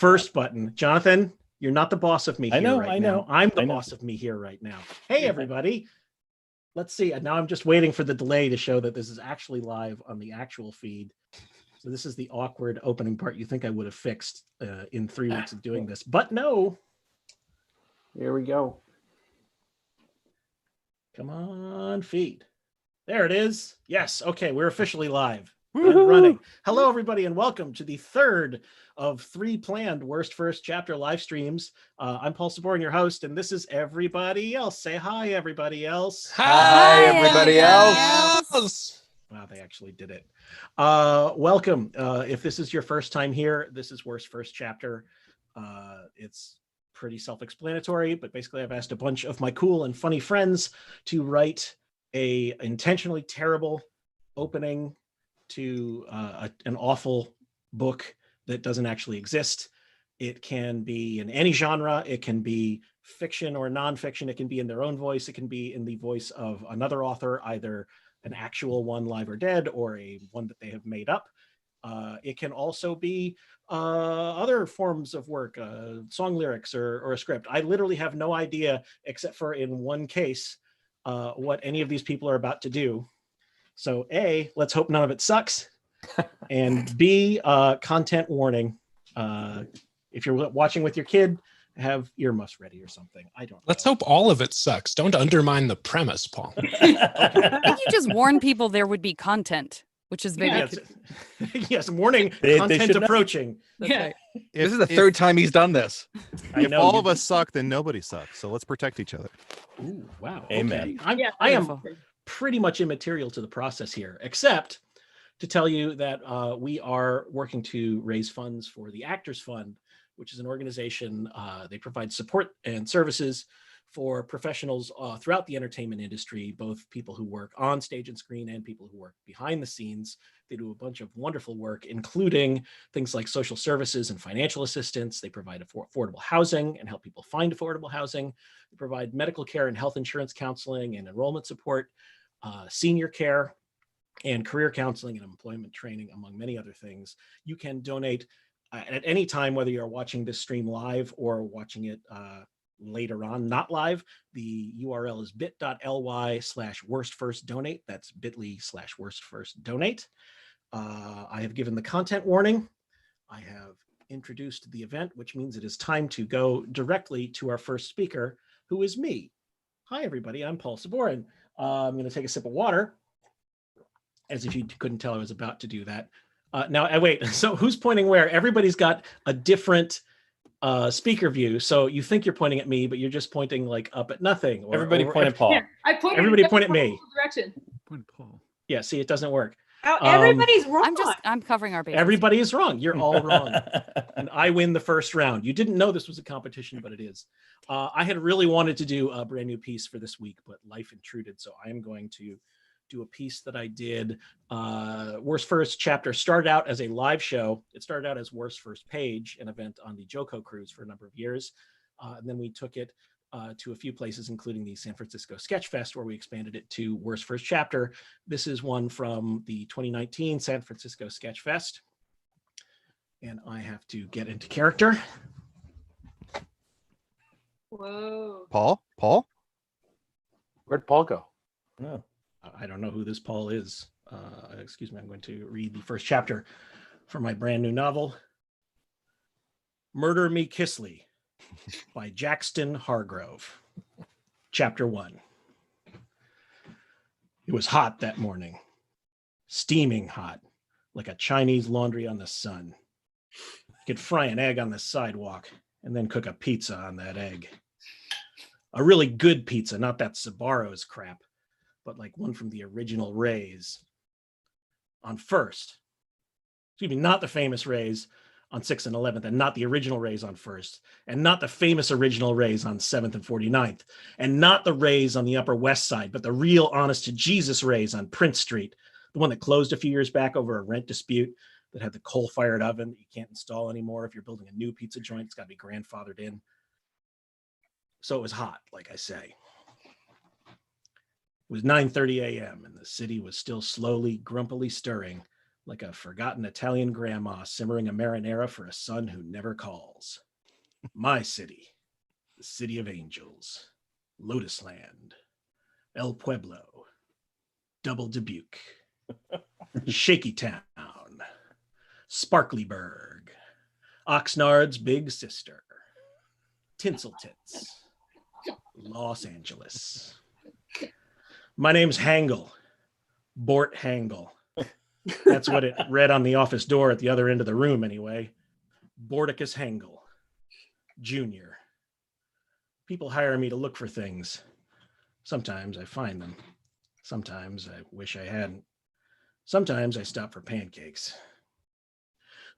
first button. Jonathan, you're not the boss of me here right now. I'm the boss of me here right now. Hey, everybody. Let's see. Now I'm just waiting for the delay to show that this is actually live on the actual feed. So this is the awkward opening part you think I would have fixed in 3 weeks of doing this, but no. Here we go. Come on, feed. There it is. Yes. Okay, we're officially live and running. Hello, everybody, and welcome to the third of 3 planned Worst First Chapter live streams. I'm Paul Sabourin, your host, and this is everybody else. Say hi, everybody else. Hi, everybody else. Wow, they actually did it. Welcome. If this is your first time here, this is Worst First Chapter. It's pretty self-explanatory, but basically I've asked a bunch of my cool and funny friends to write a intentionally terrible opening to an awful book that doesn't actually exist. It can be in any genre. It can be fiction or nonfiction. It can be in their own voice. It can be in the voice of another author, either an actual one, live or dead, or a one that they have made up. It can also be other forms of work, song lyrics or a script. I literally have no idea, except for in one case, what any of these people are about to do. So A, let's hope none of it sucks. And B, content warning. If you're watching with your kid, have earmuffs ready or something. I don't know. Let's hope all of it sucks. Don't undermine the premise, Paul. I think you just warn people there would be content, which is very yes, warning, content approaching. That's right. This is the third time he's done this. If all of us suck, then nobody sucks. So let's protect each other. Ooh, wow. Amen. Okay. I am pretty much immaterial to the process here, except to tell you that we are working to raise funds for the Actors Fund, which is an organization. They provide support and services for professionals throughout the entertainment industry, both people who work on stage and screen and people who work behind the scenes. They do a bunch of wonderful work, including things like social services and financial assistance. They provide affordable housing and help people find affordable housing. They provide medical care and health insurance counseling and enrollment support, senior care, and career counseling and employment training, among many other things. You can donate at any time, whether you're watching this stream live or watching it later on, not live. The URL is bit.ly/worstfirstdonate. That's bit.ly/worstfirstdonate. I have given the content warning. I have introduced the event, which means it is time to go directly to our first speaker, who is me. Hi, everybody. I'm Paul Sabourin. I'm going to take a sip of water, as if you couldn't tell I was about to do that. Now, wait, so who's pointing where? Everybody's got a different speaker view. So you think you're pointing at me, but you're just pointing like up at nothing. Or, Everybody point at Paul. Yeah, Everybody point at me. Direction. Point Paul. Yeah, see, it doesn't work. Everybody's wrong. I'm covering our bases. Everybody is wrong. You're all wrong. And I win the first round. You didn't know this was a competition, but it is. I had really wanted to do a brand new piece for this week, but life intruded. So I am going to do a piece that I did. Worst First Chapter started out as a live show. It started out as Worst First Page, an event on the Joko cruise for a number of years. And then we took it to a few places, including the San Francisco Sketch Fest, where we expanded it to Worst First Chapter. This is one from the 2019 San Francisco Sketch Fest. And I have to get into character. Whoa. Paul? Where'd Paul go? No. I don't know who this Paul is. Excuse me, I'm going to read the first chapter from my brand new novel, Murder Me Kissley by Jackson Hargrove. Chapter 1. It was hot that morning, steaming hot, like a Chinese laundry on the sun. You could fry an egg on the sidewalk and then cook a pizza on that egg. A really good pizza, not that Sabaro's crap, but like one from the original Rays on First. Excuse me, not the famous Rays on 6th and 11th, and not the original Rays on First, and not the famous original Rays on 7th and 49th, and not the Rays on the Upper West Side, but the real honest-to-Jesus Rays on Prince Street, the one that closed a few years back over a rent dispute that had the coal-fired oven that you can't install anymore. If you're building a new pizza joint, it's got to be grandfathered in. So it was hot, like I say. It was 9:30 a.m. and the city was still slowly, grumpily stirring like a forgotten Italian grandma simmering a marinara for a son who never calls. My city, the city of angels, Lotus Land, El Pueblo, Double Dubuque, Shaky Town, Sparklyburg, Oxnard's big sister, Tinsel Tits, Los Angeles. My name's Hangle, Bort Hangle. That's what it read on the office door at the other end of the room anyway. Borticus Hangle, Jr. People hire me to look for things. Sometimes I find them. Sometimes I wish I hadn't. Sometimes I stop for pancakes.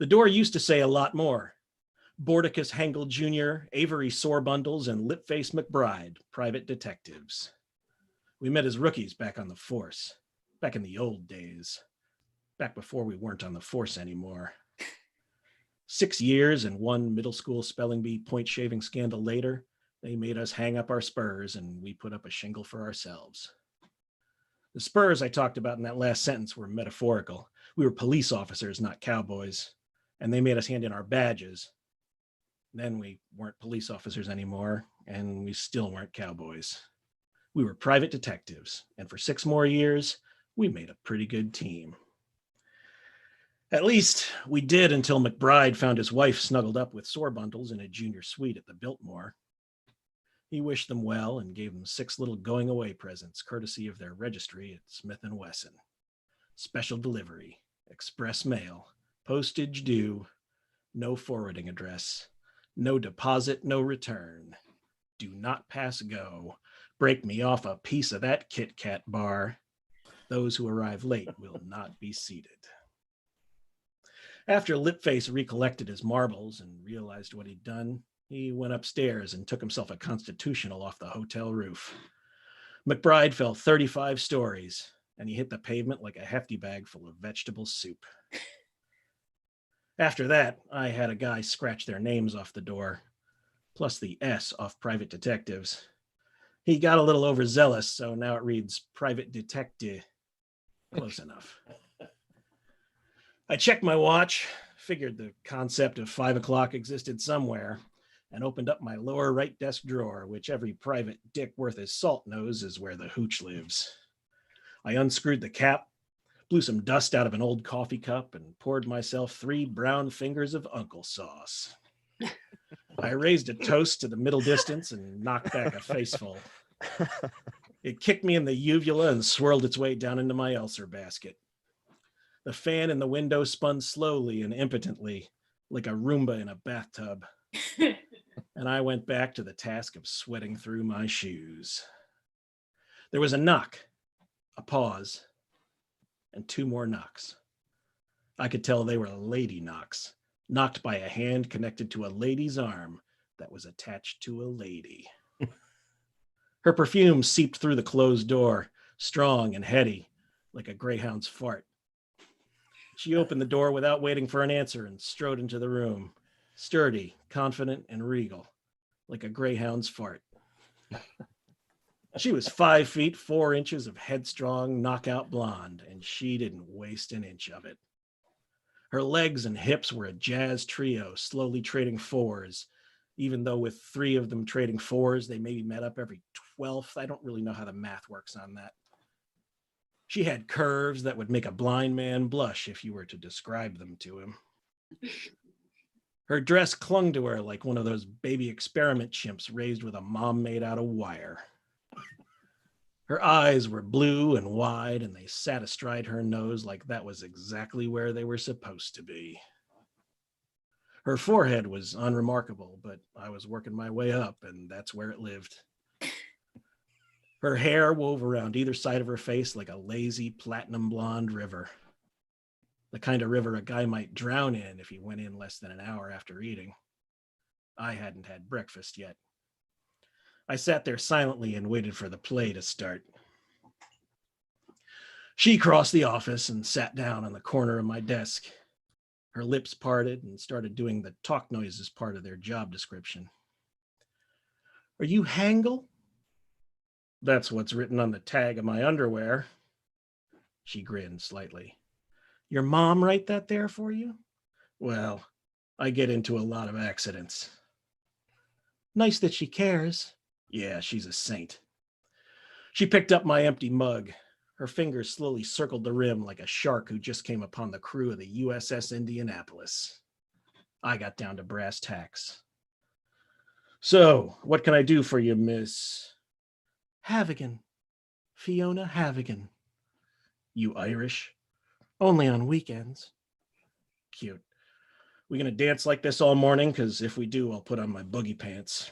The door used to say a lot more. Borticus Hangle Jr., Avery Sorebundles, and Lipface McBride, private detectives. We met as rookies back on the force, back in the old days, back before we weren't on the force anymore. 6 years and one middle school spelling bee point shaving scandal later, they made us hang up our spurs and we put up a shingle for ourselves. The spurs I talked about in that last sentence were metaphorical. We were police officers, not cowboys, and they made us hand in our badges. Then we weren't police officers anymore, and we still weren't cowboys. We were private detectives, and for 6 more years, we made a pretty good team. At least we did until McBride found his wife snuggled up with Sorebundles in a junior suite at the Biltmore. He wished them well and gave them 6 little going-away presents, courtesy of their registry at Smith & Wesson. Special delivery, express mail, postage due, no forwarding address, no deposit, no return. Do not pass go. Break me off a piece of that Kit Kat bar. Those who arrive late will not be seated. After Lipface recollected his marbles and realized what he'd done, he went upstairs and took himself a constitutional off the hotel roof. McBride fell 35 stories, and he hit the pavement like a hefty bag full of vegetable soup. After that, I had a guy scratch their names off the door, plus the S off private detectives. He got a little overzealous, so now it reads private detective. Close enough. I checked my watch, figured the concept of 5 o'clock existed somewhere, and opened up my lower right desk drawer, which every private dick worth his salt knows is where the hooch lives. I unscrewed the cap, blew some dust out of an old coffee cup, and poured myself 3 brown fingers of uncle sauce. I raised a toast to the middle distance and knocked back a faceful. It kicked me in the uvula and swirled its way down into my ulcer basket. The fan in the window spun slowly and impotently, like a Roomba in a bathtub. And I went back to the task of sweating through my shoes. There was a knock, a pause, and 2 more knocks. I could tell they were lady knocks, knocked by a hand connected to a lady's arm that was attached to a lady. Her perfume seeped through the closed door, strong and heady, like a greyhound's fart. She opened the door without waiting for an answer and strode into the room, sturdy, confident, and regal, like a greyhound's fart. She was 5 feet 4 inches of headstrong, knockout blonde, and she didn't waste an inch of it. Her legs and hips were a jazz trio, slowly trading 4s, even though with 3 of them trading 4s, they maybe met up every 12th. I don't really know how the math works on that. She had curves that would make a blind man blush if you were to describe them to him. Her dress clung to her like one of those baby experiment chimps raised with a mom made out of wire. Her eyes were blue and wide, and they sat astride her nose like that was exactly where they were supposed to be. Her forehead was unremarkable, but I was working my way up, and that's where it lived. Her hair wove around either side of her face like a lazy platinum blonde river. The kind of river a guy might drown in if he went in less than an hour after eating. I hadn't had breakfast yet. I sat there silently and waited for the play to start. She crossed the office and sat down on the corner of my desk. Her lips parted and started doing the talk noises part of their job description. "Are you Hangle?" "That's what's written on the tag of my underwear." She grinned slightly. Your mom write that there for you? Well, I get into a lot of accidents. Nice that she cares. Yeah, she's a saint. She picked up my empty mug. Her fingers slowly circled the rim like a shark who just came upon the crew of the USS Indianapolis. I got down to brass tacks. So, what can I do for you, Miss Havigan? Fiona Havigan. You Irish? Only on weekends. Cute. We gonna dance like this all morning? Because if we do, I'll put on my boogie pants.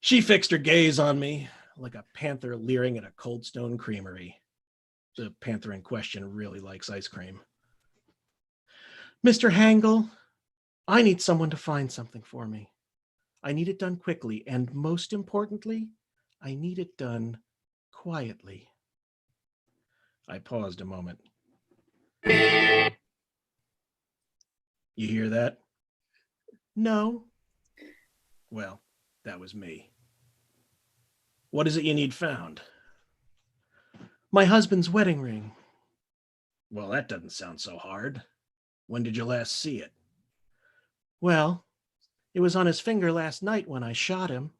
She fixed her gaze on me like a panther leering at a Cold Stone creamery. The panther in question really likes ice cream. Mr. Hangle, I need someone to find something for me. I need it done quickly, and most importantly, I need it done quietly. I paused a moment. You hear that? No. Well, that was me. What is it you need found? My husband's wedding ring. Well, that doesn't sound so hard. When did you last see it? Well, it was on his finger last night when I shot him.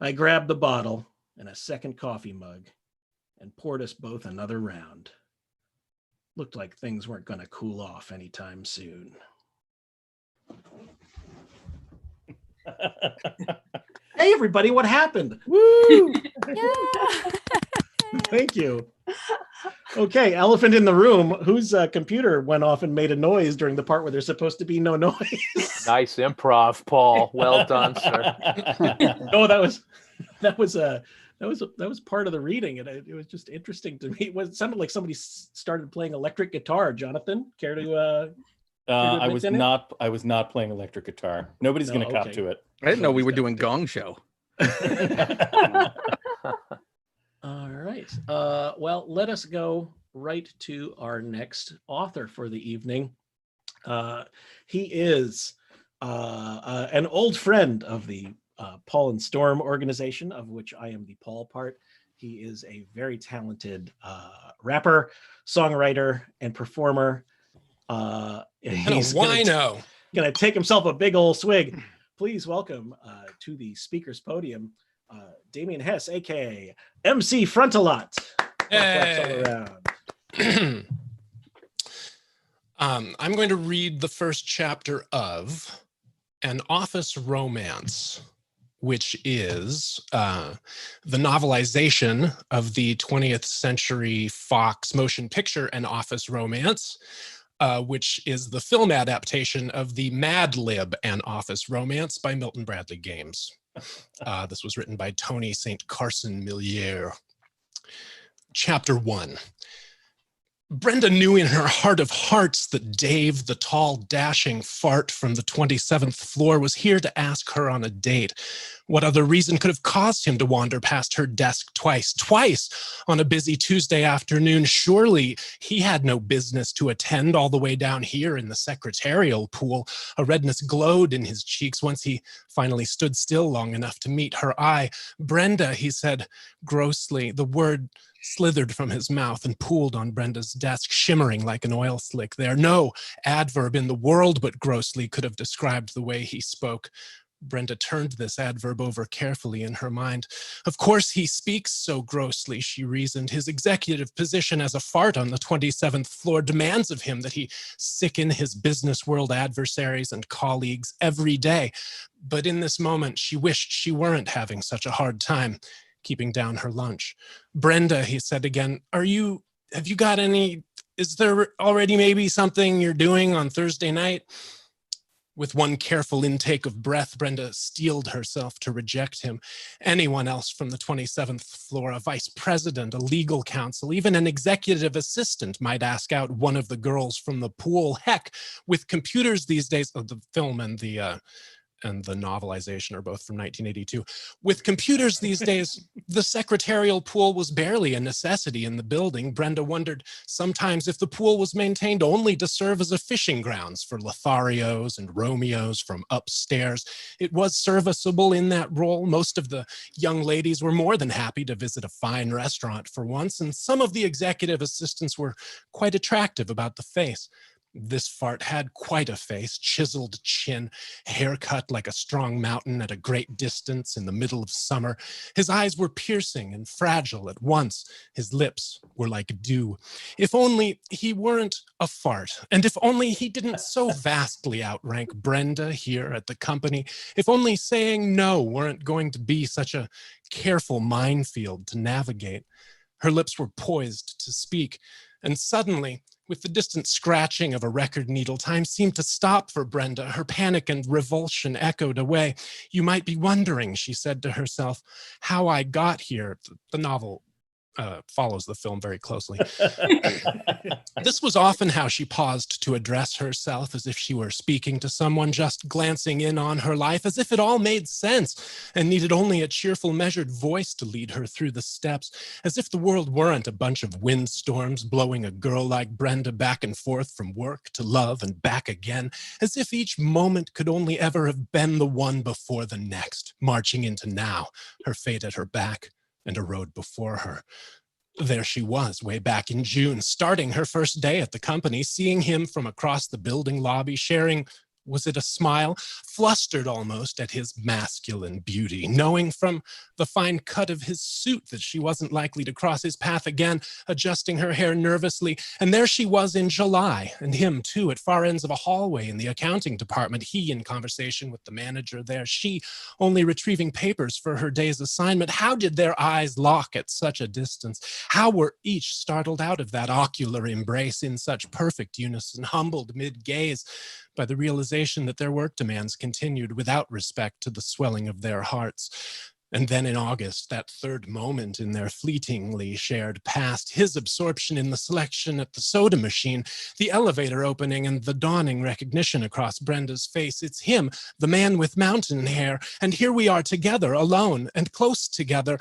I grabbed the bottle and a second coffee mug and poured us both another round. Looked like things weren't going to cool off anytime soon. Hey, everybody, what happened? Woo! Yeah. Thank you. Okay, elephant in the room. Whose computer went off and made a noise during the part where there's supposed to be no noise? Nice improv, Paul. Well done, sir. No, that was part of the reading, and it was just interesting to me. It sounded like somebody started playing electric guitar. Jonathan, care to? I was not playing electric guitar. Nobody's going to cop to it. I didn't know we were doing Gong Show. All right. Well, let us go right to our next author for the evening. He is an old friend of the Paul and Storm organization, of which I am the Paul part. He is a very talented rapper, songwriter, and performer. He's wino. Gonna take himself a big old swig. Please welcome to the speaker's podium, Damien Hess, aka MC Frontalot. Hey. All around. I'm going to read the first chapter of An Office Romance, which is the novelization of the 20th century Fox motion picture An Office Romance, which is the film adaptation of the Mad Lib An Office Romance by Milton Bradley Games. This was written by Tony St. Carson Milliere. Chapter 1. Brenda knew in her heart of hearts that Dave, the tall, dashing fart from the 27th floor, was here to ask her on a date. What other reason could have caused him to wander past her desk twice on a busy Tuesday afternoon? Surely he had no business to attend all the way down here in the secretarial pool. A redness glowed in his cheeks once he finally stood still long enough to meet her eye. Brenda, he said grossly. The word slithered from his mouth and pooled on Brenda's desk, shimmering like an oil slick there. No adverb in the world but grossly could have described the way he spoke. Brenda turned this adverb over carefully in her mind. Of course he speaks so grossly, she reasoned. His executive position as a fart on the 27th floor demands of him that he sicken his business world adversaries and colleagues every day. But in this moment, she wished she weren't having such a hard time keeping down her lunch. Brenda, he said again, have you got any, is there already maybe something you're doing on Thursday night? With one careful intake of breath, Brenda steeled herself to reject him. Anyone else from the 27th floor, a vice president, a legal counsel, even an executive assistant might ask out one of the girls from the pool. Heck, with computers these days, the film and the and the novelization are both from 1982. With computers these days, the secretarial pool was barely a necessity in the building. Brenda wondered sometimes if the pool was maintained only to serve as a fishing grounds for Lotharios and Romeos from upstairs. It was serviceable in that role. Most of the young ladies were more than happy to visit a fine restaurant for once, and some of the executive assistants were quite attractive about the face. This fart had quite a face, chiseled chin, hair cut like a strong mountain at a great distance in the middle of summer. His eyes were piercing and fragile at once. His lips were like dew. If only he weren't a fart, and if only he didn't so vastly outrank Brenda here at the company, if only saying no weren't going to be such a careful minefield to navigate. Her lips were poised to speak, and suddenly, with the distant scratching of a record needle, time seemed to stop for Brenda. Her panic and revulsion echoed away. You might be wondering, she said to herself, how I got here. The novel follows the film very closely. This was often how she paused to address herself, as if she were speaking to someone, just glancing in on her life, as if it all made sense and needed only a cheerful, measured voice to lead her through the steps, as if the world weren't a bunch of windstorms blowing a girl like Brenda back and forth from work to love and back again, as if each moment could only ever have been the one before the next, marching into now, her fate at her back and a road before her. There she was, way back in June, starting her first day at the company, seeing him from across the building lobby, sharing, was it a smile, flustered almost at his masculine beauty, knowing from the fine cut of his suit that she wasn't likely to cross his path again, adjusting her hair nervously. And there she was in July, and him too, at far ends of a hallway in the accounting department, he in conversation with the manager there, she only retrieving papers for her day's assignment. How did their eyes lock at such a distance? How were each startled out of that ocular embrace in such perfect unison, humbled mid-gaze by the realization that their work demands continued without respect to the swelling of their hearts. And then in August, that third moment in their fleetingly shared past, his absorption in the selection at the soda machine, the elevator opening, and the dawning recognition across Brenda's face. It's him, the man with mountain hair, and here we are together, alone and close together.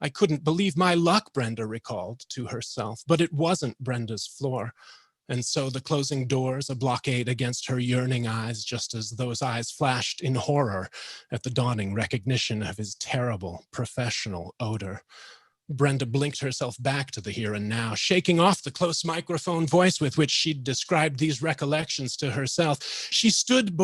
I couldn't believe my luck, Brenda recalled to herself, but it wasn't Brenda's floor. And so the closing doors, a blockade against her yearning eyes, just as those eyes flashed in horror at the dawning recognition of his terrible professional odor. Brenda blinked herself back to the here and now, shaking off the close microphone voice with which she'd described these recollections to herself. He stood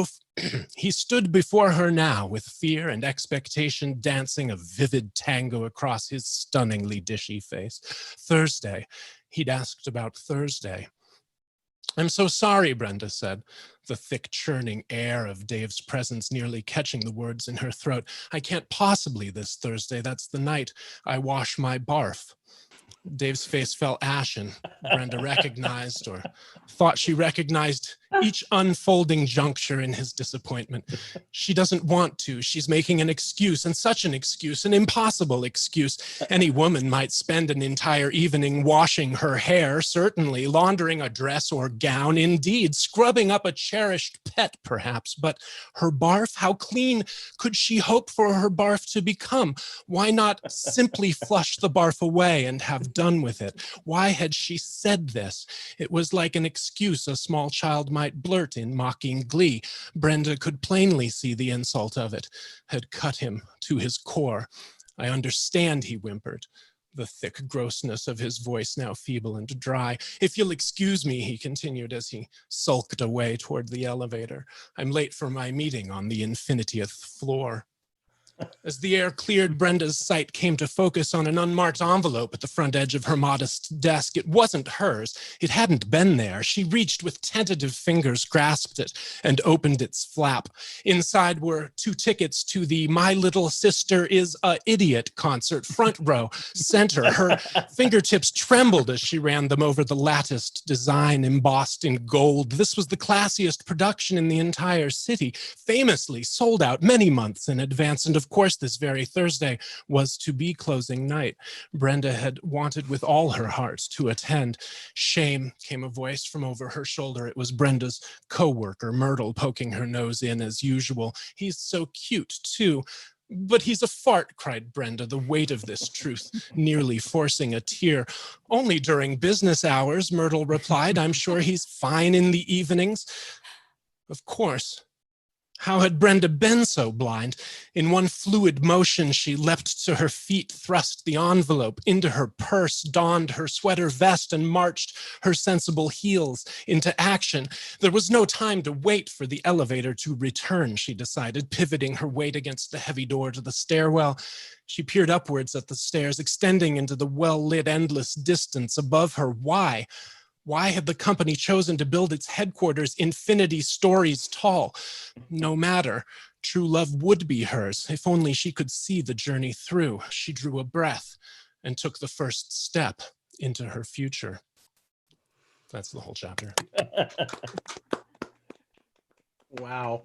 before her now with fear and expectation dancing a vivid tango across his stunningly dishy face. Thursday. He'd asked about Thursday. I'm so sorry, Brenda said, the thick churning air of Dave's presence nearly catching the words in her throat. I can't possibly this Thursday. That's the night I wash my barf. Dave's face fell ashen. Brenda recognized, or thought she recognized, each unfolding juncture in his disappointment. She doesn't want to. She's making an excuse, and such an excuse, an impossible excuse. Any woman might spend an entire evening washing her hair, certainly, laundering a dress or gown, indeed, scrubbing up a cherished pet, perhaps. But her barf, how clean could she hope for her barf to become? Why not simply flush the barf away and have done with it? Why had she said this? It was like an excuse a small child might blurt in mocking glee. Brenda could plainly see the insult of it had cut him to his core. I understand, he whimpered, the thick grossness of his voice now feeble and dry. If you'll excuse me, he continued as he sulked away toward the elevator. I'm late for my meeting on the infinitieth floor. As the air cleared, Brenda's sight came to focus on an unmarked envelope at the front edge of her modest desk. It wasn't hers. It hadn't been there. She reached with tentative fingers, grasped it, and opened its flap. Inside were 2 tickets to the My Little Sister is a Idiot concert, front row, center. Her fingertips trembled as she ran them over the latticed design embossed in gold. This was the classiest production in the entire city, famously sold out many months in advance, and of of course, this very Thursday was to be closing night. Brenda had wanted with all her heart to attend. Shame, came a voice from over her shoulder. It was Brenda's co-worker, Myrtle, poking her nose in as usual. He's so cute, too. But he's a fart, cried Brenda, the weight of this truth nearly forcing a tear. Only during business hours, Myrtle replied. I'm sure he's fine in the evenings. Of course. How had Brenda been so blind? In one fluid motion, she leapt to her feet, thrust the envelope into her purse, donned her sweater vest, and marched her sensible heels into action. There was no time to wait for the elevator to return, she decided, pivoting her weight against the heavy door to the stairwell. She peered upwards at the stairs, extending into the well-lit endless distance above her. Why? Why had the company chosen to build its headquarters infinity stories tall? No matter. True love would be hers, if only she could see the journey through. She drew a breath and took the first step into her future. That's the whole chapter. Wow.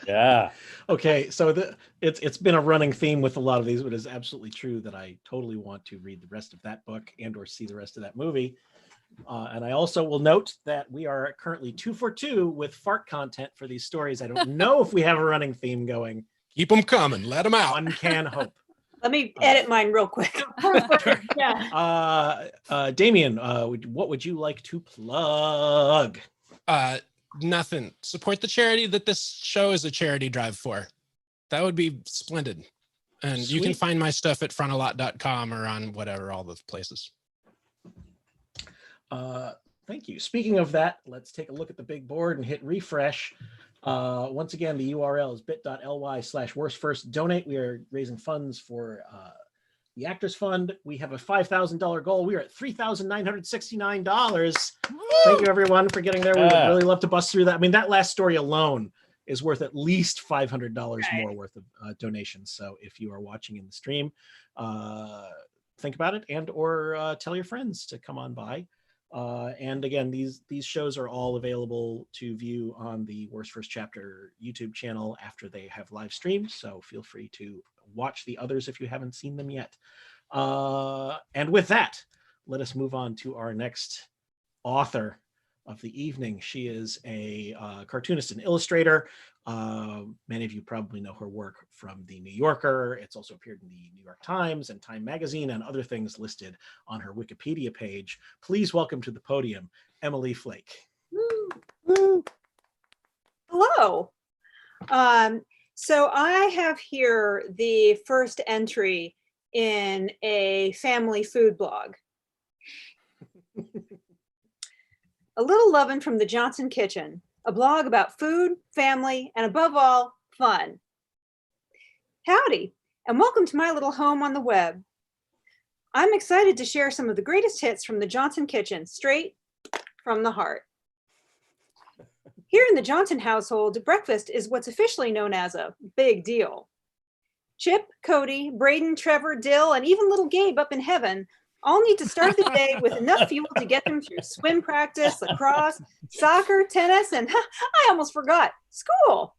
Yeah. Okay, so it's been a running theme with a lot of these, but it's absolutely true that I totally want to read the rest of that book and or see the rest of that movie. And I also will note that we are currently 2 for 2 with fart content for these stories. I don't know if we have a running theme going. Keep them coming. Let them out. One can hope. Let me edit mine real quick. Yeah. Damien, what would you like to plug? Nothing. Support the charity that this show is a charity drive for. That would be splendid. And you can Sweet. find my stuff at frontalot.com or on whatever, all the places. Thank you. Speaking of that, let's take a look at the big board and hit refresh. Once again, the URL is bit.ly/worstfirstdonate. We are raising funds for the Actors Fund. We have a $5,000 goal. We are at $3,969. Thank you, everyone, for getting there. We would really love to bust through that. I mean, that last story alone is worth at least $500 more worth of donations. So if you are watching in the stream, think about it and or tell your friends to come on by. And again, these shows are all available to view on the Worst First Chapter YouTube channel after they have live streamed. So feel free to watch the others if you haven't seen them yet. And with that, let us move on to our next author of the evening. She is a cartoonist and illustrator. Many of you probably know her work from The New Yorker. It's also appeared in the New York Times and Time Magazine and other things listed on her Wikipedia page. Please welcome to the podium, Emily Flake. Woo. Woo. Hello. So I have here the first entry in a family food blog. A little lovin' from the Johnson Kitchen, a blog about food, family, and above all, fun. Howdy, and welcome to my little home on the web. I'm excited to share some of the greatest hits from the Johnson Kitchen, straight from the heart. Here in the Johnson household, breakfast is what's officially known as a big deal. Chip, Cody, Braden, Trevor, Dill, and even little Gabe up in heaven all need to start the day with enough fuel to get them through swim practice, lacrosse, soccer, tennis, and I almost forgot, school.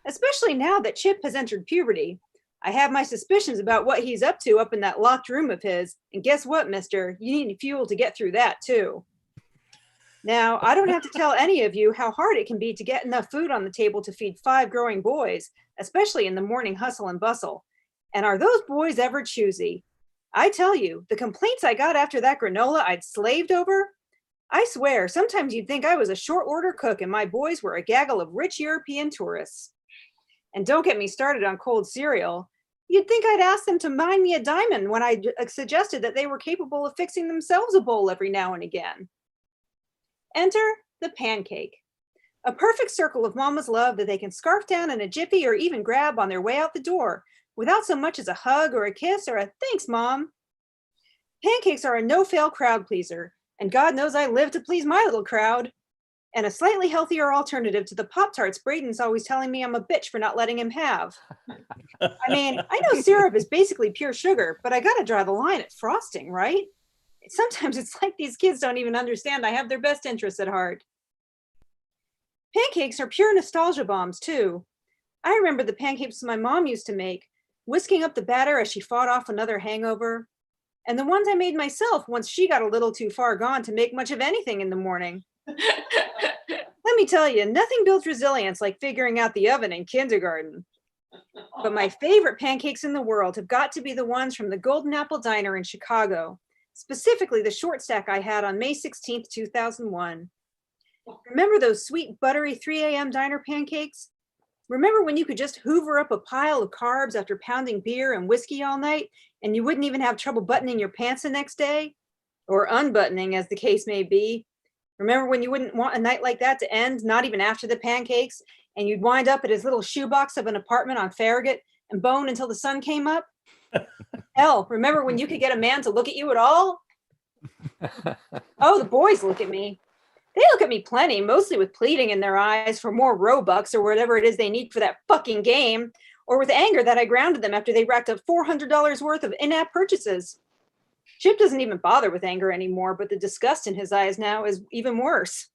Especially now that Chip has entered puberty. I have my suspicions about what he's up to up in that locked room of his, and guess what, mister? You need fuel to get through that too. Now, I don't have to tell any of you how hard it can be to get enough food on the table to feed 5 growing boys, especially in the morning hustle and bustle. And are those boys ever choosy? I tell you, the complaints I got after that granola I'd slaved over, I swear, sometimes you'd think I was a short order cook and my boys were a gaggle of rich European tourists. And don't get me started on cold cereal. You'd think I'd ask them to mine me a diamond when I suggested that they were capable of fixing themselves a bowl every now and again. Enter the pancake. A perfect circle of mama's love that they can scarf down in a jiffy or even grab on their way out the door, without so much as a hug or a kiss or a thanks, Mom. Pancakes are a no-fail crowd pleaser, and God knows I live to please my little crowd. And a slightly healthier alternative to the Pop-Tarts Braden's always telling me I'm a bitch for not letting him have. I mean, I know syrup is basically pure sugar, but I gotta draw the line at frosting, right? Sometimes it's like these kids don't even understand I have their best interests at heart. Pancakes are pure nostalgia bombs, too. I remember the pancakes my mom used to make, whisking up the batter as she fought off another hangover. And the ones I made myself once she got a little too far gone to make much of anything in the morning. Let me tell you, nothing builds resilience like figuring out the oven in kindergarten. But my favorite pancakes in the world have got to be the ones from the Golden Apple Diner in Chicago, specifically the short stack I had on May 16th, 2001. Remember those sweet, buttery 3 a.m. diner pancakes? Remember when you could just hoover up a pile of carbs after pounding beer and whiskey all night, and you wouldn't even have trouble buttoning your pants the next day? Or unbuttoning, as the case may be. Remember when you wouldn't want a night like that to end, not even after the pancakes, and you'd wind up at his little shoebox of an apartment on Farragut and bone until the sun came up? Hell, remember when you could get a man to look at you at all? Oh, the boys look at me. They look at me plenty, mostly with pleading in their eyes for more Robux or whatever it is they need for that fucking game, or with anger that I grounded them after they racked up $400 worth of in-app purchases. Chip doesn't even bother with anger anymore, but the disgust in his eyes now is even worse.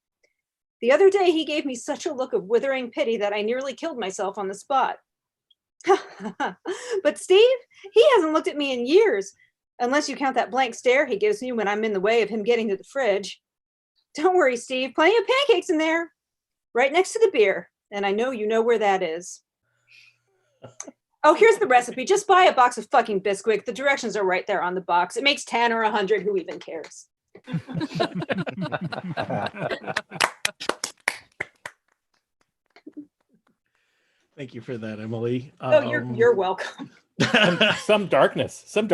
The other day, he gave me such a look of withering pity that I nearly killed myself on the spot. But Steve, he hasn't looked at me in years, unless you count that blank stare he gives me when I'm in the way of him getting to the fridge. Don't worry, Steve, plenty of pancakes in there, right next to the beer, and I know you know where that is. Oh, here's the recipe. Just buy a box of fucking Bisquick. The directions are right there on the box. It makes 10 or 100. Who even cares? Thank you for that, Emily. Oh, you're welcome. Some darkness in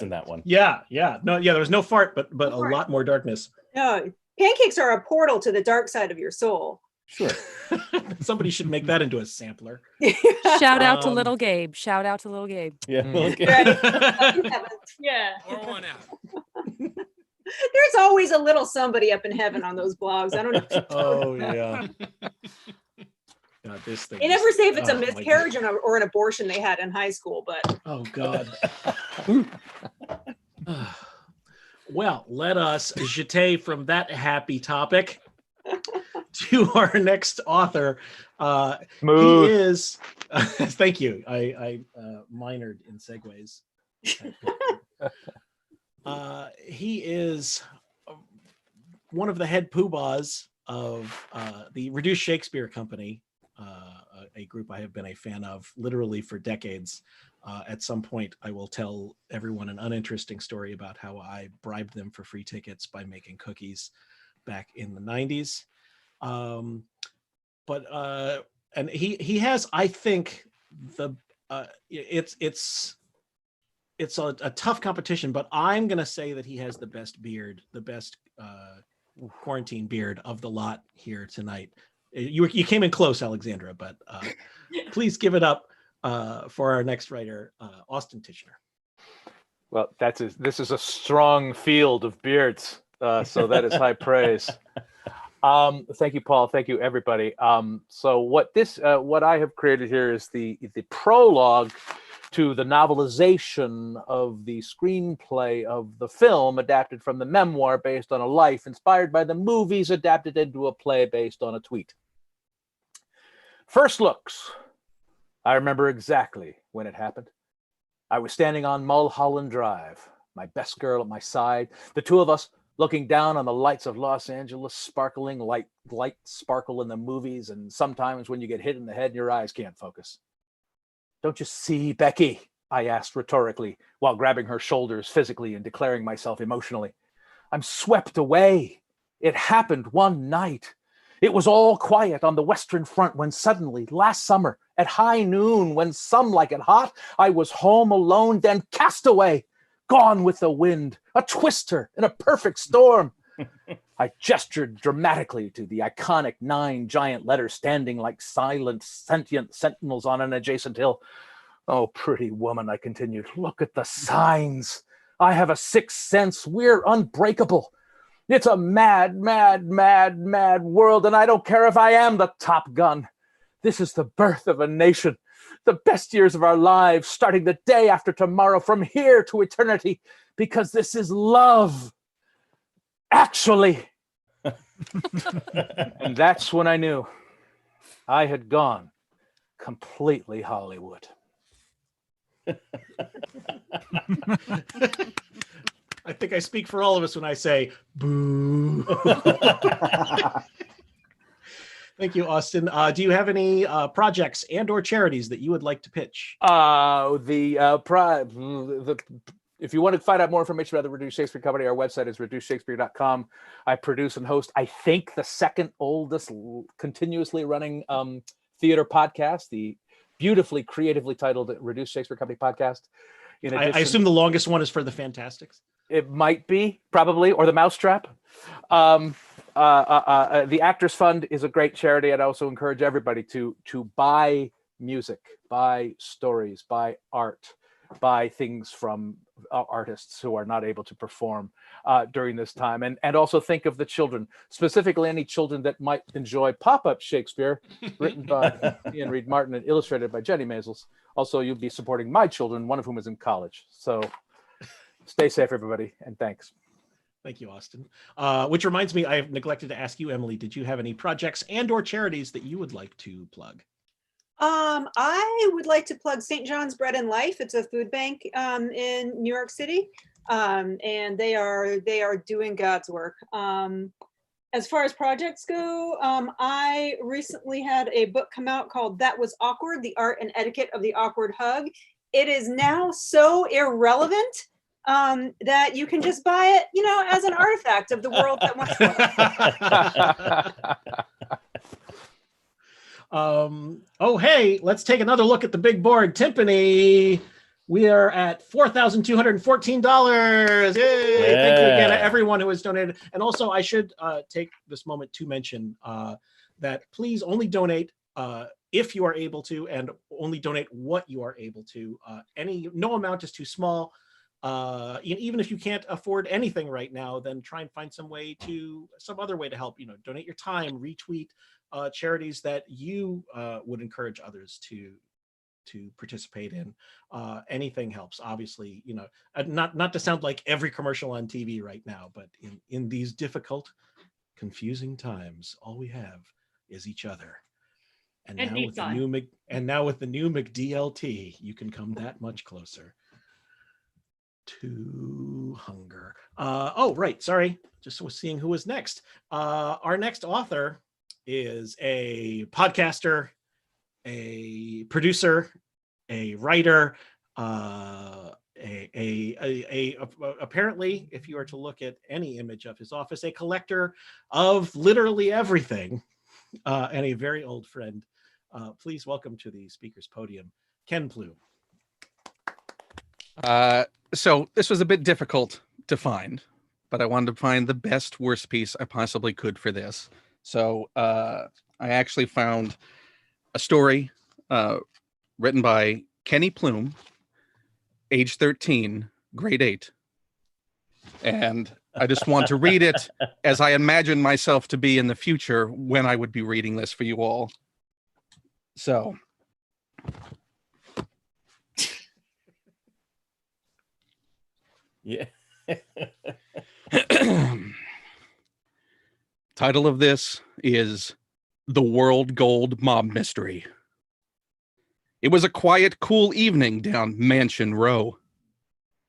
that one. Yeah. No, yeah, there was no fart, but a lot more darkness. No, pancakes are a portal to the dark side of your soul. Sure. Somebody should make that into a sampler. Shout out to little Gabe. Shout out to little Gabe. Yeah. Okay. Yeah. Pour one out. There's always a little somebody up in heaven on those blogs. I don't know. Oh yeah. God, this thing. They never say if it's a my miscarriage or an abortion they had in high school, but Oh God. Well, let us jete from that happy topic to our next author. Smooth. He is. Thank you. I minored in segues. He is one of the head poobahs of the Reduced Shakespeare Company, a group I have been a fan of literally for decades. At some point, I will tell everyone an uninteresting story about how I bribed them for free tickets by making cookies back in the 90s. And he has, I think, it's a tough competition, but I'm gonna say that he has the best beard, the best quarantine beard of the lot here tonight. You came in close, Alexandra, but please give it up for our next writer, Austin Tichenor. Well, this is a strong field of beards, so that is high praise. Thank you, Paul. Thank you, everybody. So what I have created here is the prologue to the novelization of the screenplay of the film adapted from the memoir based on a life inspired by the movies adapted into a play based on a tweet. First looks. I remember exactly when it happened. I was standing on Mulholland Drive, my best girl at my side, the two of us looking down on the lights of Los Angeles, sparkling light sparkle in the movies, and sometimes when you get hit in the head, your eyes can't focus. Don't you see, Becky? I asked rhetorically, while grabbing her shoulders physically and declaring myself emotionally. I'm swept away. It happened one night. It was all quiet on the Western Front when suddenly, last summer, at high noon, when some like it hot, I was home alone, then cast away, gone with the wind, a twister in a perfect storm. I gestured dramatically to the iconic 9 giant letters standing like silent, sentient sentinels on an adjacent hill. Oh, pretty woman, I continued, look at the signs. I have a sixth sense. We're unbreakable. It's a mad, mad, mad, mad world, and I don't care if I am the Top Gun. This is the birth of a nation, the best years of our lives, starting the day after tomorrow, from here to eternity, because this is love. Actually. And that's when I knew I had gone completely Hollywood. I think I speak for all of us when I say boo. Thank you, Austin. Do you have any projects and or charities that you would like to pitch? If you want to find out more information about the Reduced Shakespeare Company, our website is reducedshakespeare.com. I produce and host, I think, the second oldest continuously running theater podcast, the beautifully creatively titled Reduced Shakespeare Company podcast. In addition, I assume the longest one is for the Fantastics. It might be, probably, or the Mousetrap. The Actors Fund is a great charity. I'd also encourage everybody to buy music, buy stories, buy art, buy things from artists who are not able to perform during this time. And also think of the children, specifically any children that might enjoy pop-up Shakespeare, written by Ian Reed Martin and illustrated by Jenny Maisels. Also, you'll be supporting my children, one of whom is in college. So stay safe, everybody, and thanks. Thank you, Austin. Which reminds me, I've neglected to ask you, Emily, did you have any projects and or charities that you would like to plug? I would like to plug St. John's Bread and Life. It's a food bank in New York City, and they are doing God's work. As far as projects go, I recently had a book come out called That Was Awkward, The Art and Etiquette of the Awkward Hug. It is now so irrelevant that you can just buy it, as an artifact of the world that once was. Oh, hey, let's take another look at the big board. Timpani, we are at $4,214. Yay! Yeah. Thank you again to everyone who has donated. And also, I should take this moment to mention that please only donate if you are able to, and only donate what you are able to. No amount is too small. Even if you can't afford anything right now, then try and find some other way to help. Donate your time, retweet charities that you would encourage others to participate in. Anything helps, obviously. Not to sound like every commercial on TV right now, but in these difficult, confusing times, all we have is each other. And now with the new McDLT, you can come that much closer to hunger. Right. Sorry. Just was seeing who was next. Our next author is a podcaster, a producer, a writer, apparently, if you are to look at any image of his office, a collector of literally everything, and a very old friend. Please welcome to the speaker's podium, Ken Plume. So this was a bit difficult to find, but I wanted to find the best worst piece I possibly could for this. So I actually found a story written by Kenny Plume, age 13, grade 8. And I just want to read it as I imagine myself to be in the future when I would be reading this for you all. So Yeah. Title of this is The World Gold Mob Mystery. It was a quiet, cool evening down Mansion Row.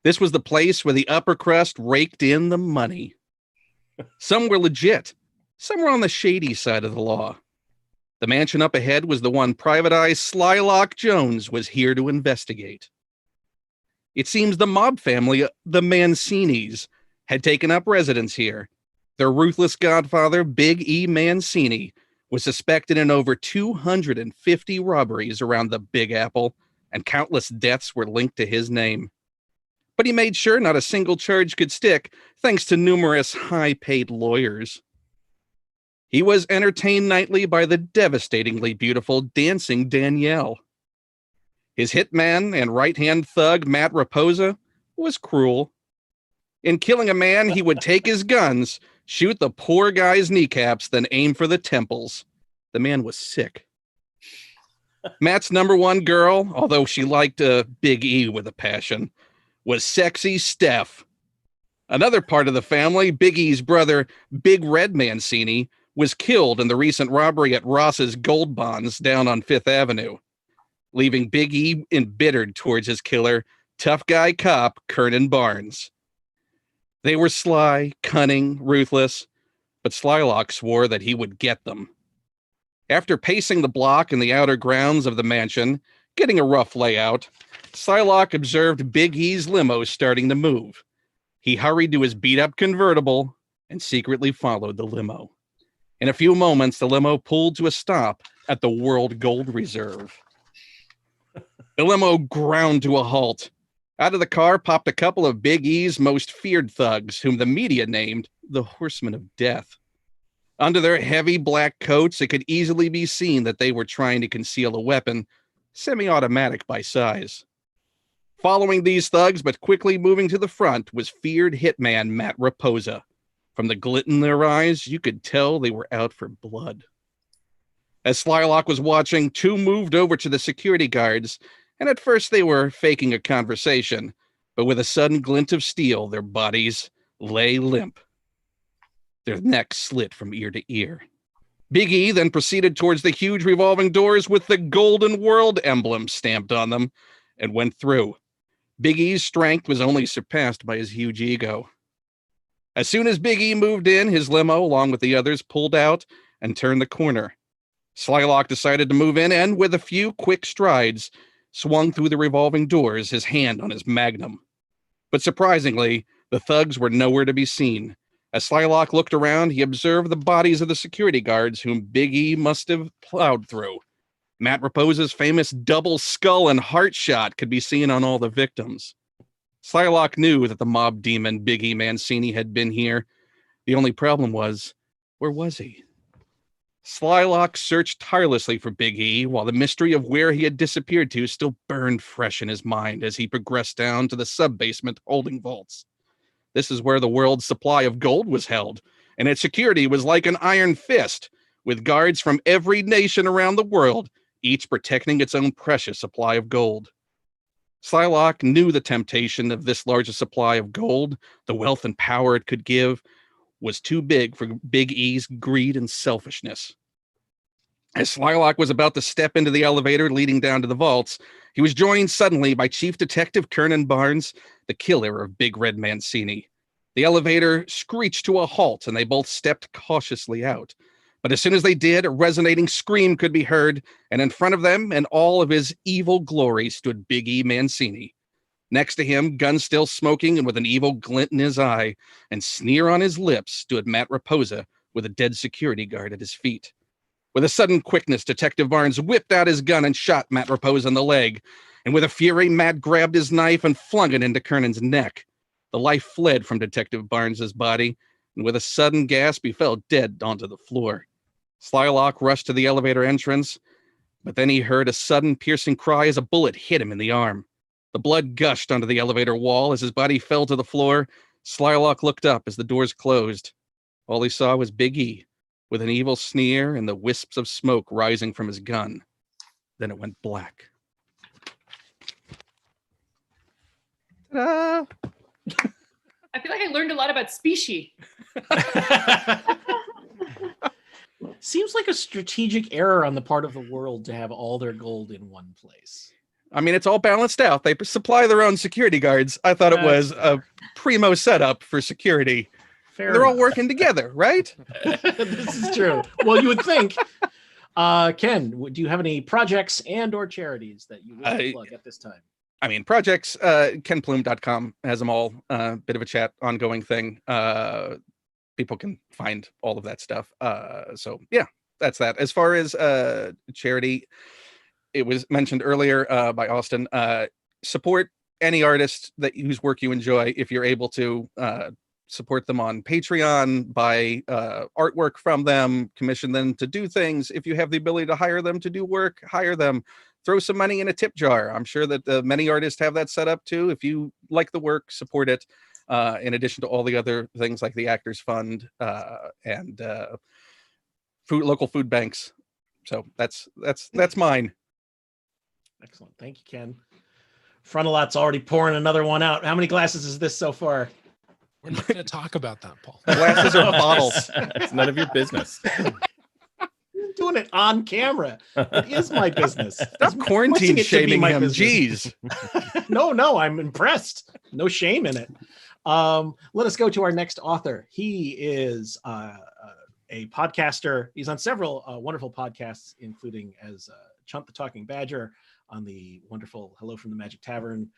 This was the place where the upper crust raked in the money. Some were legit. Some were on the shady side of the law. The mansion up ahead was the one Private Eye Slylock Jones was here to investigate. It seems the mob family, the Mancinis, had taken up residence here. Their ruthless godfather, Big E Mancini, was suspected in over 250 robberies around the Big Apple, and countless deaths were linked to his name. But he made sure not a single charge could stick, thanks to numerous high-paid lawyers. He was entertained nightly by the devastatingly beautiful Dancing Danielle. His hitman and right-hand thug, Matt Raposa, was cruel. In killing a man, he would take his guns, shoot the poor guy's kneecaps, then aim for the temples. The man was sick. Matt's number one girl, although she liked Big E with a passion, was Sexy Steph. Another part of the family, Big E's brother, Big Red Mancini, was killed in the recent robbery at Ross's Gold Bonds down on Fifth Avenue. leaving Big E embittered towards his killer, tough guy cop Kernan Barnes. They were sly, cunning, ruthless, but Slylock swore that he would get them. After pacing the block and the outer grounds of the mansion, getting a rough layout, Slylock observed Big E's limo starting to move. He hurried to his beat-up convertible and secretly followed the limo. In a few moments, the limo pulled to a stop at the World Gold Reserve. The limo ground to a halt. Out of the car popped a couple of Big E's most feared thugs, whom the media named the Horsemen of Death. Under their heavy black coats, it could easily be seen that they were trying to conceal a weapon, semi-automatic by size. Following these thugs, but quickly moving to the front, was feared hitman Matt Raposa. From the glint in their eyes, you could tell they were out for blood. As Slylock was watching, two moved over to the security guards, and at first they were faking a conversation, but with a sudden glint of steel, their bodies lay limp, their necks slit from ear to ear. Big E then proceeded towards the huge revolving doors with the Golden World emblem stamped on them and went through. Big E's strength was only surpassed by his huge ego. As soon as Big E moved in, his limo, along with the others, pulled out and turned the corner. Slylock decided to move in and, with a few quick strides, swung through the revolving doors, his hand on his magnum. But surprisingly, the thugs were nowhere to be seen. As Slylock looked around, he observed the bodies of the security guards whom Big E must have plowed through. Matt Raposa's famous double skull and heart shot could be seen on all the victims. Slylock knew that the mob demon Big E Mancini had been here. The only problem was, where was he? Slylock searched tirelessly for Big E, while the mystery of where he had disappeared to still burned fresh in his mind as he progressed down to the sub-basement holding vaults. This is where the world's supply of gold was held, and its security was like an iron fist, with guards from every nation around the world, each protecting its own precious supply of gold. Slylock knew the temptation of this largest supply of gold, the wealth and power it could give, was too big for Big E's greed and selfishness. As Slylock was about to step into the elevator leading down to the vaults, he was joined suddenly by Chief Detective Kernan Barnes, the killer of Big Red Mancini. The elevator screeched to a halt, and they both stepped cautiously out. But as soon as they did, a resonating scream could be heard, and in front of them, in all of his evil glory, stood Big E Mancini. Next to him, gun still smoking and with an evil glint in his eye and sneer on his lips, stood Matt Raposa with a dead security guard at his feet. With a sudden quickness, Detective Barnes whipped out his gun and shot Matt Raposa in the leg. And with a fury, Matt grabbed his knife and flung it into Kernan's neck. The life fled from Detective Barnes's body, and with a sudden gasp, he fell dead onto the floor. Slylock rushed to the elevator entrance, but then he heard a sudden piercing cry as a bullet hit him in the arm. The blood gushed onto the elevator wall as his body fell to the floor. Slylock looked up as the doors closed. All he saw was Big E, with an evil sneer and the wisps of smoke rising from his gun. Then it went black. Ta-da! I feel like I learned a lot about species. Seems like a strategic error on the part of the world to have all their gold in one place. I mean, it's all balanced out. They supply their own security guards. I thought it was a primo setup for security. They're all working together, right? This is true. Well, you would think. Ken, do you have any projects and or charities that you wish to plug at this time? I mean, projects, kenplume.com has them all. Bit of a chat, ongoing thing. People can find all of that stuff. So, yeah, that's that. As far as charity, it was mentioned earlier by Austin. Support any artist whose work you enjoy if you're able to. Support them on Patreon, buy artwork from them, commission them to do things. If you have the ability to hire them to do work, hire them. Throw some money in a tip jar. I'm sure that many artists have that set up too. If you like the work, support it. In addition to all the other things like the Actors Fund and local food banks. So that's mine. Excellent. Thank you, Ken. Frontalot's already pouring another one out. How many glasses is this so far? We're not going to talk about that, Paul. Glasses or bottles. It's none of your business. Do doing it on camera. It is my business. Stop quarantine shaming him. Jeez. No, I'm impressed. No shame in it. Let us go to our next author. He is a podcaster. He's on several wonderful podcasts, including as Chunt the Talking Badger on the wonderful Hello from the Magic Tavern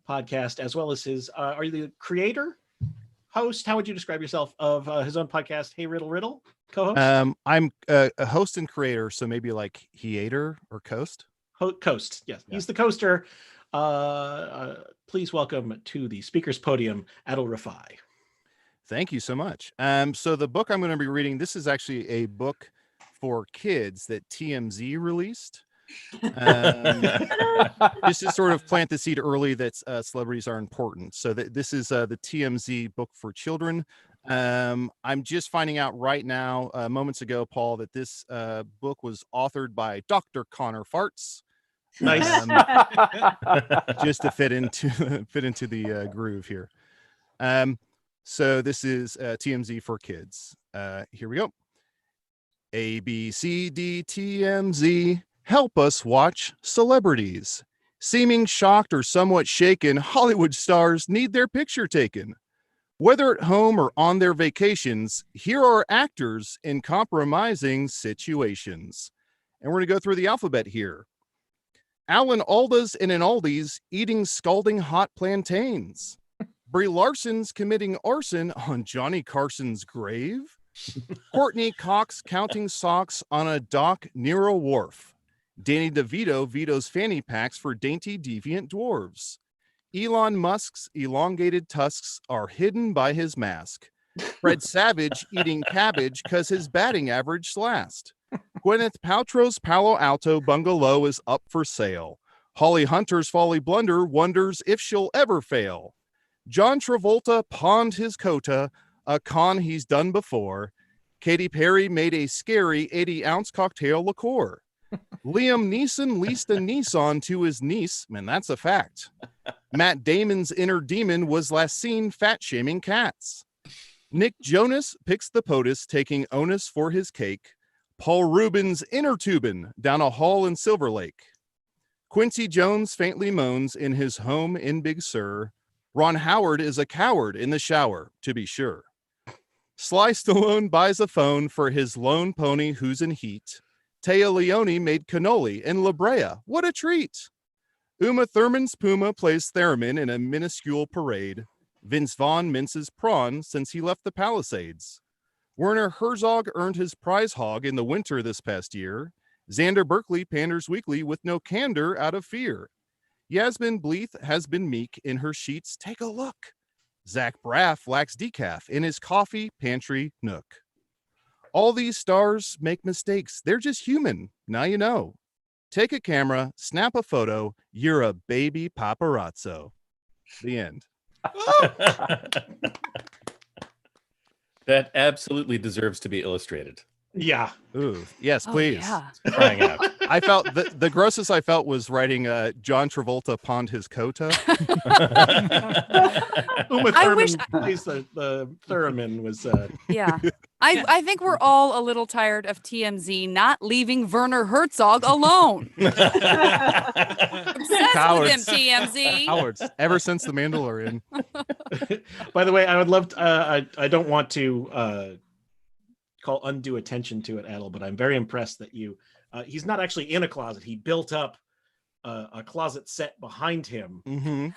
podcast, as well as his, are you the creator, host? How would you describe yourself of his own podcast, Hey Riddle Riddle, co-host? I'm a host and creator, so maybe like Heater or Coast. Coast, yes. Yeah. He's the coaster. Please welcome to the speaker's podium, Adal Rifai. Thank you so much. So the book I'm going to be reading, this is actually a book for kids that TMZ released. Just to sort of plant the seed early that celebrities are important. So this is the TMZ book for children. I'm just finding out right now, moments ago, Paul, that this book was authored by Dr. Connor Farts. Nice. Just to fit into the groove here. So this is TMZ for kids. Here we go. A, B, C, D, TMZ. Help us watch celebrities. Seeming shocked or somewhat shaken, Hollywood stars need their picture taken. Whether at home or on their vacations, here are actors in compromising situations. And we're going to go through the alphabet here. Alan Alda's in an Aldi's eating scalding hot plantains. Brie Larson's committing arson on Johnny Carson's grave. Courtney Cox counting socks on a dock near a wharf. Danny DeVito vetoes fanny packs for dainty deviant dwarves. Elon Musk's elongated tusks are hidden by his mask. Fred Savage eating cabbage cause his batting average last. Gwyneth Paltrow's Palo Alto bungalow is up for sale. Holly Hunter's folly blunder wonders if she'll ever fail. John Travolta pawned his quota, a con he's done before. Katy Perry made a scary 80-ounce cocktail liqueur. Liam Neeson leased a Nissan to his niece, and that's a fact. Matt Damon's inner demon was last seen fat-shaming cats. Nick Jonas picks the POTUS, taking onus for his cake. Paul Rubens inner tubin down a hall in Silver Lake. Quincy Jones faintly moans in his home in Big Sur. Ron Howard is a coward in the shower, to be sure. Sly Stallone buys a phone for his lone pony who's in heat. Taya Leone made cannoli in La Brea. What a treat. Uma Thurman's Puma plays theremin in a minuscule parade. Vince Vaughn minces prawn since he left the Palisades. Werner Herzog earned his prize hog in the winter this past year. Xander Berkeley panders weekly with no candor out of fear. Yasmin Bleeth has been meek in her sheets. Take a look. Zach Braff lacks decaf in his coffee pantry nook. All these stars make mistakes. They're just human. Now you know. Take a camera, snap a photo. You're a baby paparazzo. The end. That absolutely deserves to be illustrated. Yeah. Ooh, yes, please. Yeah. Crying out. I felt the grossest I felt was writing John Travolta pawned his quota. Uma I Thurman wish plays the theremin was Yeah. I think we're all a little tired of TMZ not leaving Werner Herzog alone. Obsessed with him, TMZ. Cowards. Ever since the Mandalorian. By the way, I would love to, I don't want to call undue attention to it, Adal, but I'm very impressed that you he's not actually in a closet. He built up a closet set behind him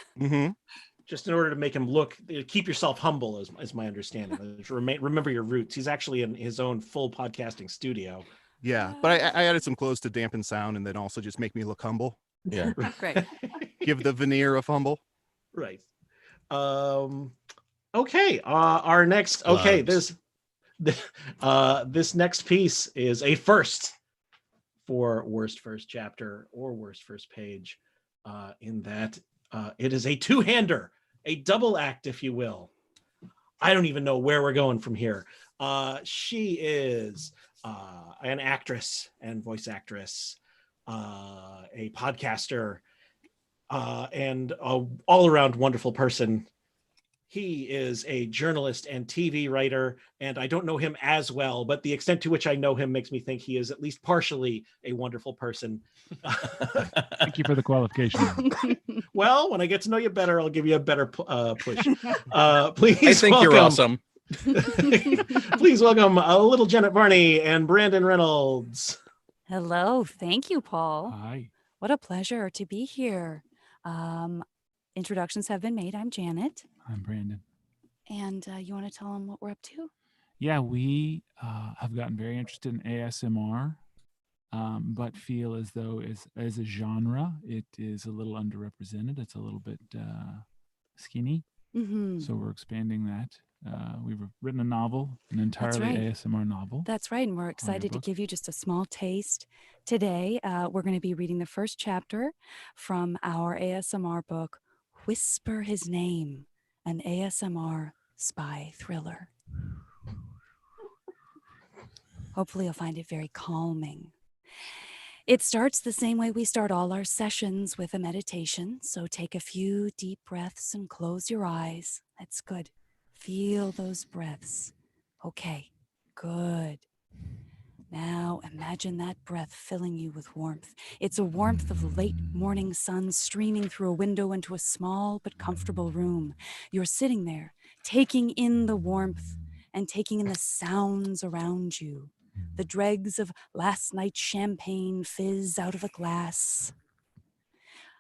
just in order to make him look, keep yourself humble is my understanding. Remember your roots. He's actually in his own full podcasting studio. Yeah, but I added some clothes to dampen sound and then also just make me look humble. Yeah. Great. Give the veneer of humble. Right. Okay. Our next, okay, this next piece is a first for worst first chapter or worst first page, in that it is a two-hander, a double act, if you will. I don't even know where we're going from here. She is an actress and voice actress, a podcaster, and a all-around wonderful person. He is a journalist and TV writer, and I don't know him as well, but the extent to which I know him makes me think he is at least partially a wonderful person. Thank you for the qualification. Well, when I get to know you better, I'll give you a better push. Please, I think you're awesome. Please welcome little Janet Varney and Brandon Reynolds. Hello. Thank you, Paul. Hi. What a pleasure to be here. Introductions have been made. I'm Janet. I'm Brandon. And you want to tell them what we're up to? Yeah, we have gotten very interested in ASMR, but feel as though as a genre, it is a little underrepresented. It's a little bit skinny. Mm-hmm. So we're expanding that. We've written a novel, an entirely ASMR novel. That's right. And we're excited to give you just a small taste. Today, we're going to be reading the first chapter from our ASMR book, Whisper His Name, an ASMR spy thriller. Hopefully you'll find it very calming. It starts the same way we start all our sessions, with a meditation. So take a few deep breaths and close your eyes. That's good. Feel those breaths. Okay, good. Now imagine that breath filling you with warmth. It's a warmth of the late morning sun streaming through a window into a small but comfortable room. You're sitting there, taking in the warmth and taking in the sounds around you. The dregs of last night's champagne fizz out of a glass.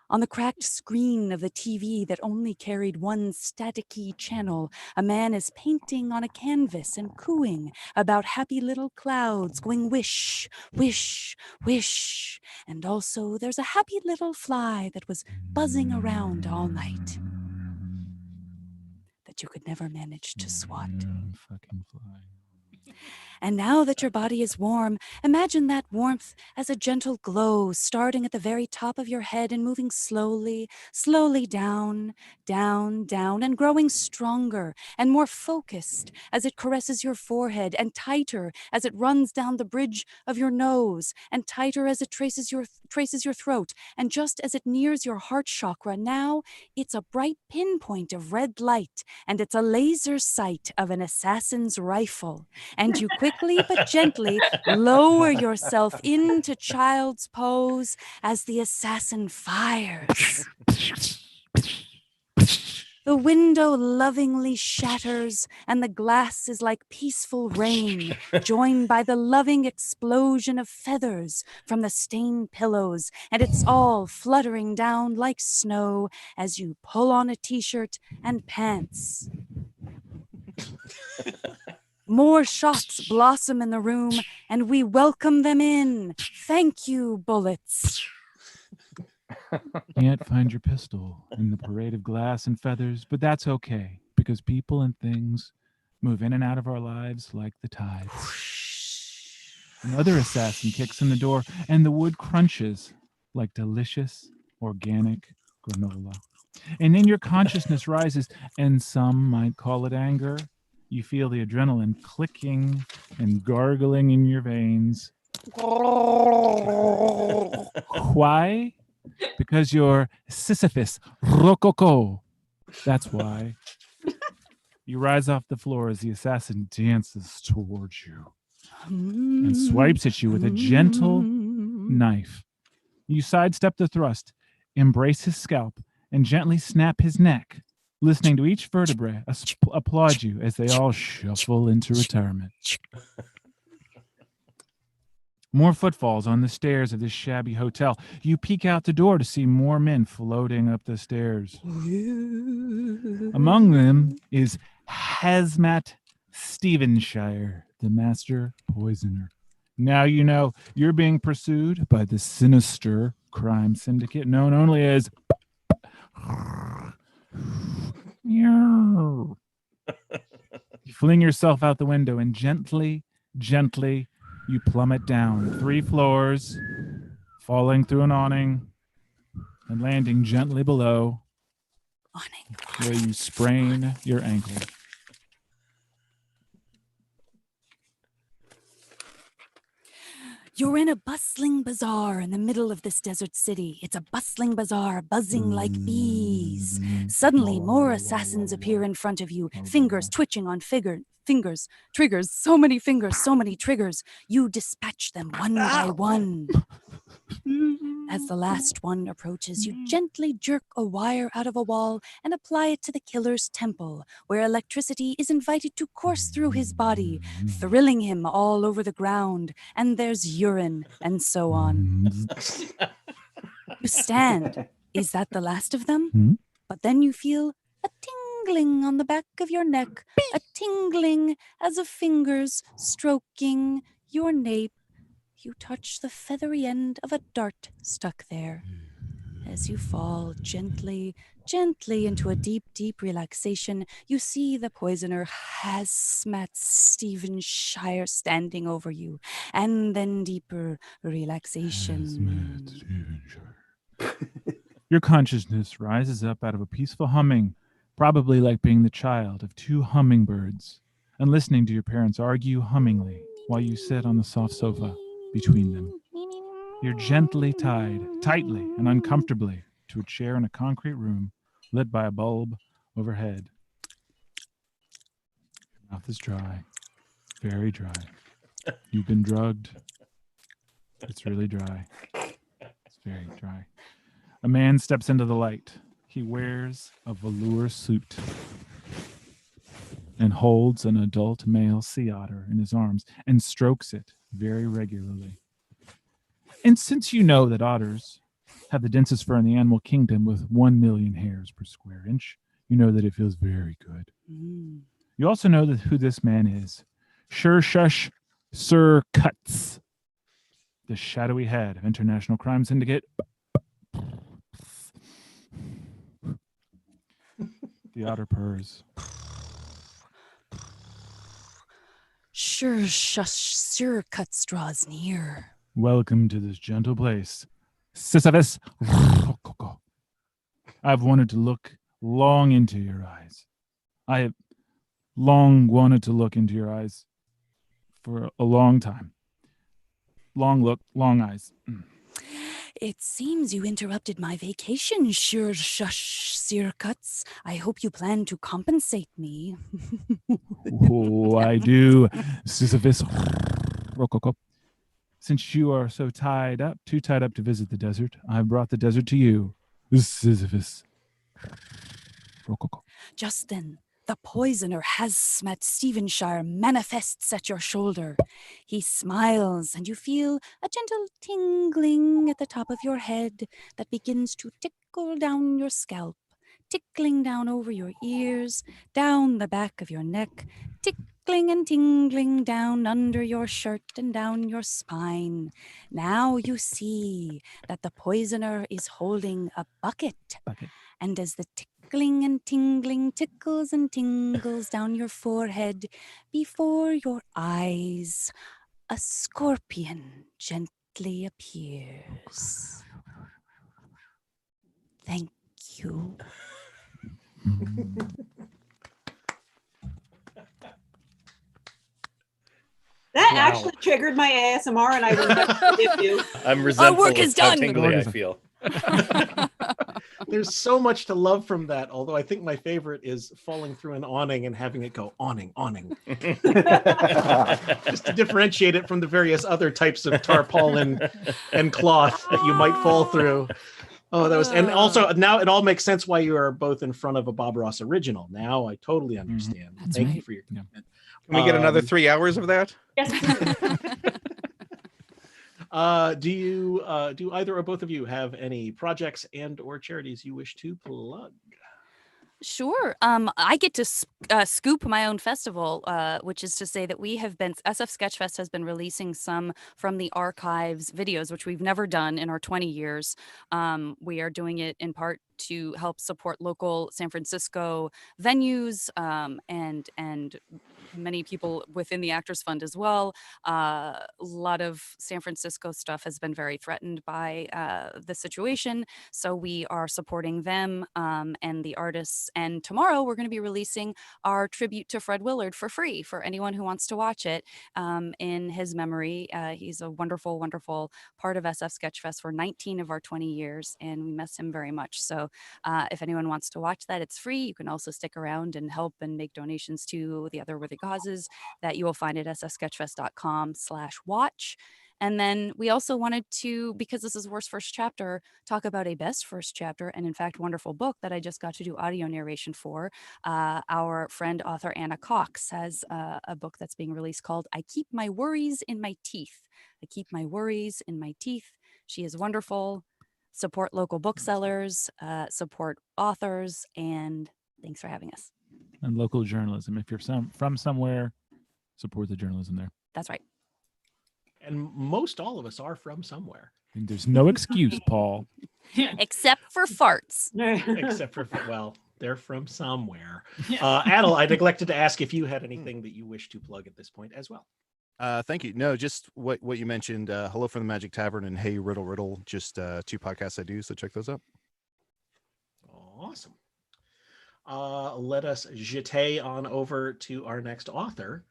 On the cracked screen of the TV that only carried one staticky channel, a man is painting on a canvas and cooing about happy little clouds going wish, wish, wish. And also there's a happy little fly that was buzzing around all night that you could never manage to swat. Fucking fly. And now that your body is warm, imagine that warmth as a gentle glow starting at the very top of your head and moving slowly, slowly down, down, down, and growing stronger and more focused as it caresses your forehead, and tighter as it runs down the bridge of your nose, and tighter as it traces your throat. And just as it nears your heart chakra, now it's a bright pinpoint of red light, and it's a laser sight of an assassin's rifle. And you quickly but gently lower yourself into child's pose as the assassin fires. The window lovingly shatters, and the glass is like peaceful rain, joined by the loving explosion of feathers from the stained pillows, and it's all fluttering down like snow as you pull on a t-shirt and pants. More shots blossom in the room, and we welcome them in. Thank you, bullets. Can't find your pistol in the parade of glass and feathers, but that's okay, because people and things move in and out of our lives like the tides. Another assassin kicks in the door, and the wood crunches like delicious, organic granola. And then your consciousness rises, and some might call it anger. You feel the adrenaline clicking and gargling in your veins. Why? Because you're Sisyphus Rococo. That's why. You rise off the floor as the assassin dances towards you and swipes at you with a gentle knife. You sidestep the thrust, embrace his scalp, and gently snap his neck, listening to each vertebrae applaud you as they all shuffle into retirement. More footfalls on the stairs of this shabby hotel. You peek out the door to see more men floating up the stairs. Among them is Hazmat Stevenshire, the master poisoner. Now you know you're being pursued by the sinister crime syndicate known only as... You fling yourself out the window and gently, gently, you plummet down 3 floors, falling through an awning and landing gently below, where you sprain your ankle. You're in a bustling bazaar in the middle of this desert city. It's a bustling bazaar, buzzing like bees. Suddenly, more assassins appear in front of you, fingers twitching on fingers, triggers, so many fingers, so many triggers. You dispatch them one by one. As the last one approaches, you gently jerk a wire out of a wall and apply it to the killer's temple, where electricity is invited to course through his body, thrilling him all over the ground, and there's urine, and so on. You stand. Is that the last of them? But then you feel a tingling on the back of your neck, a tingling as of fingers stroking your nape. You touch the feathery end of a dart stuck there. As you fall gently, gently into a deep, deep relaxation, you see the poisoner Hazmat Stephen Shire standing over you, and then deeper relaxation. Your consciousness rises up out of a peaceful humming, probably like being the child of two hummingbirds, and listening to your parents argue hummingly while you sit on the soft sofa between them. You're gently tied, tightly and uncomfortably, to a chair in a concrete room lit by a bulb overhead. Your mouth is dry, very dry. You've been drugged. It's really dry. It's very dry. A man steps into the light. He wears a velour suit and holds an adult male sea otter in his arms and strokes it very regularly. And since you know that otters have the densest fur in the animal kingdom with 1 million hairs per square inch, you know that it feels very good. You also know that who this man is. Shush Sir Cuts, the shadowy head of International Crime Syndicate. The otter purrs. Sir Cuts draws near. Welcome to this gentle place. Sisyphus. I've wanted to look long into your eyes. I have long wanted to look into your eyes for a long time. Long look, long eyes. It seems you interrupted my vacation, Sir Cuts. I hope you plan to compensate me. Oh, I do. Sisyphus. Since you are so tied up, too tied up to visit the desert, I've brought the desert to you. Sisyphus. Just then, the poisoner Hazmat Stephenshire manifests at your shoulder. He smiles, and you feel a gentle tingling at the top of your head that begins to tickle down your scalp, tickling down over your ears, down the back of your neck, tickling and tingling down under your shirt and down your spine. Now you see that the poisoner is holding a bucket. And as the tickling and tingling tickles and tingles down your forehead, before your eyes, a scorpion gently appears. Thank you. That actually triggered my ASMR, and I will never forgive you. I'm resentful work is of how done. tingly I feel. There's so much to love from that, although I think my favorite is falling through an awning and having it go awning. Just to differentiate it from the various other types of tarpaulin and cloth that you might fall through. Oh, that was, and also now it all makes sense why you are both in front of a Bob Ross original. Now I totally understand. Thank you for your comment. Can we get another 3 hours of that? Yes. Do either or both of you have any projects and or charities you wish to plug? Sure. I get to scoop my own festival, which is to say that we have been, SF Sketchfest has been releasing some from the archives videos, which we've never done in our 20 years. We are doing it in part to help support local San Francisco venues and many people within the Actors Fund as well. A lot of San Francisco stuff has been very threatened by the situation, so we are supporting them and the artists. And tomorrow we're going to be releasing our tribute to Fred Willard for free for anyone who wants to watch it in his memory. He's a wonderful, wonderful part of SF Sketchfest for 19 of our 20 years, and we miss him very much. So if anyone wants to watch that, it's free. You can also stick around and help and make donations to the other worthy causes that you will find at sfsketchfest.com/watch. And then we also wanted to, because this is Worst First Chapter, talk about a best first chapter, and in fact, wonderful book that I just got to do audio narration for. Our friend author Anna Cox has a book that's being released called I Keep My Worries in My Teeth. I Keep My Worries in My Teeth. She is wonderful. Support local booksellers, support authors, and thanks for having us. And local journalism. If you're from somewhere, support the journalism there. That's right. And most all of us are from somewhere. And there's no excuse, Paul. Except for farts. Except for, well, they're from somewhere. Adal, I neglected to ask if you had anything that you wish to plug at this point as well. Thank you. No, just what you mentioned, Hello from the Magic Tavern and Hey Riddle Riddle, just 2 podcasts I do, so check those out. Awesome. Let us jete on over to our next author.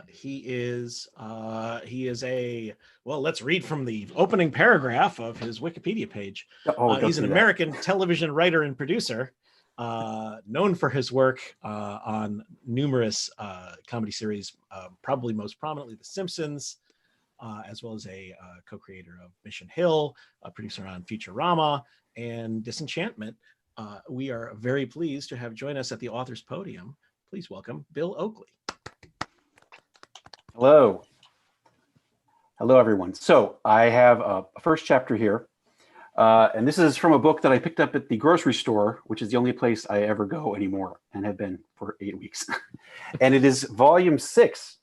He is a, well, let's read from the opening paragraph of his Wikipedia page. He's an American television writer and producer, known for his work on numerous comedy series, probably most prominently The Simpsons, as well as a co-creator of Mission Hill, a producer on Futurama and Disenchantment. We are very pleased to have join us at the author's podium. Please welcome Bill Oakley. Hello. Hello, everyone. So I have a first chapter here. And this is from a book that I picked up at the grocery store, which is the only place I ever go anymore and have been for 8 weeks. And it is volume 6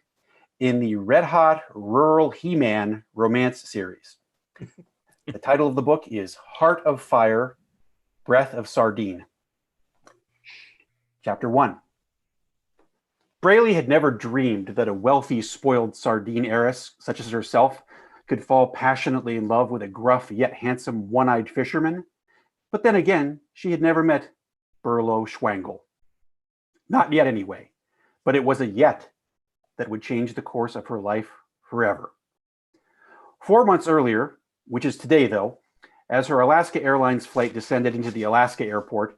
in the Red Hot Rural He-Man romance series. The title of the book is Heart of Fire, Breath of Sardine. Chapter 1. Braley had never dreamed that a wealthy, spoiled sardine heiress, such as herself, could fall passionately in love with a gruff yet handsome one-eyed fisherman. But then again, she had never met Burlo Schwangle. Not yet anyway, but it was a yet that would change the course of her life forever. 4 months earlier, which is today though, as her Alaska Airlines flight descended into the Alaska airport,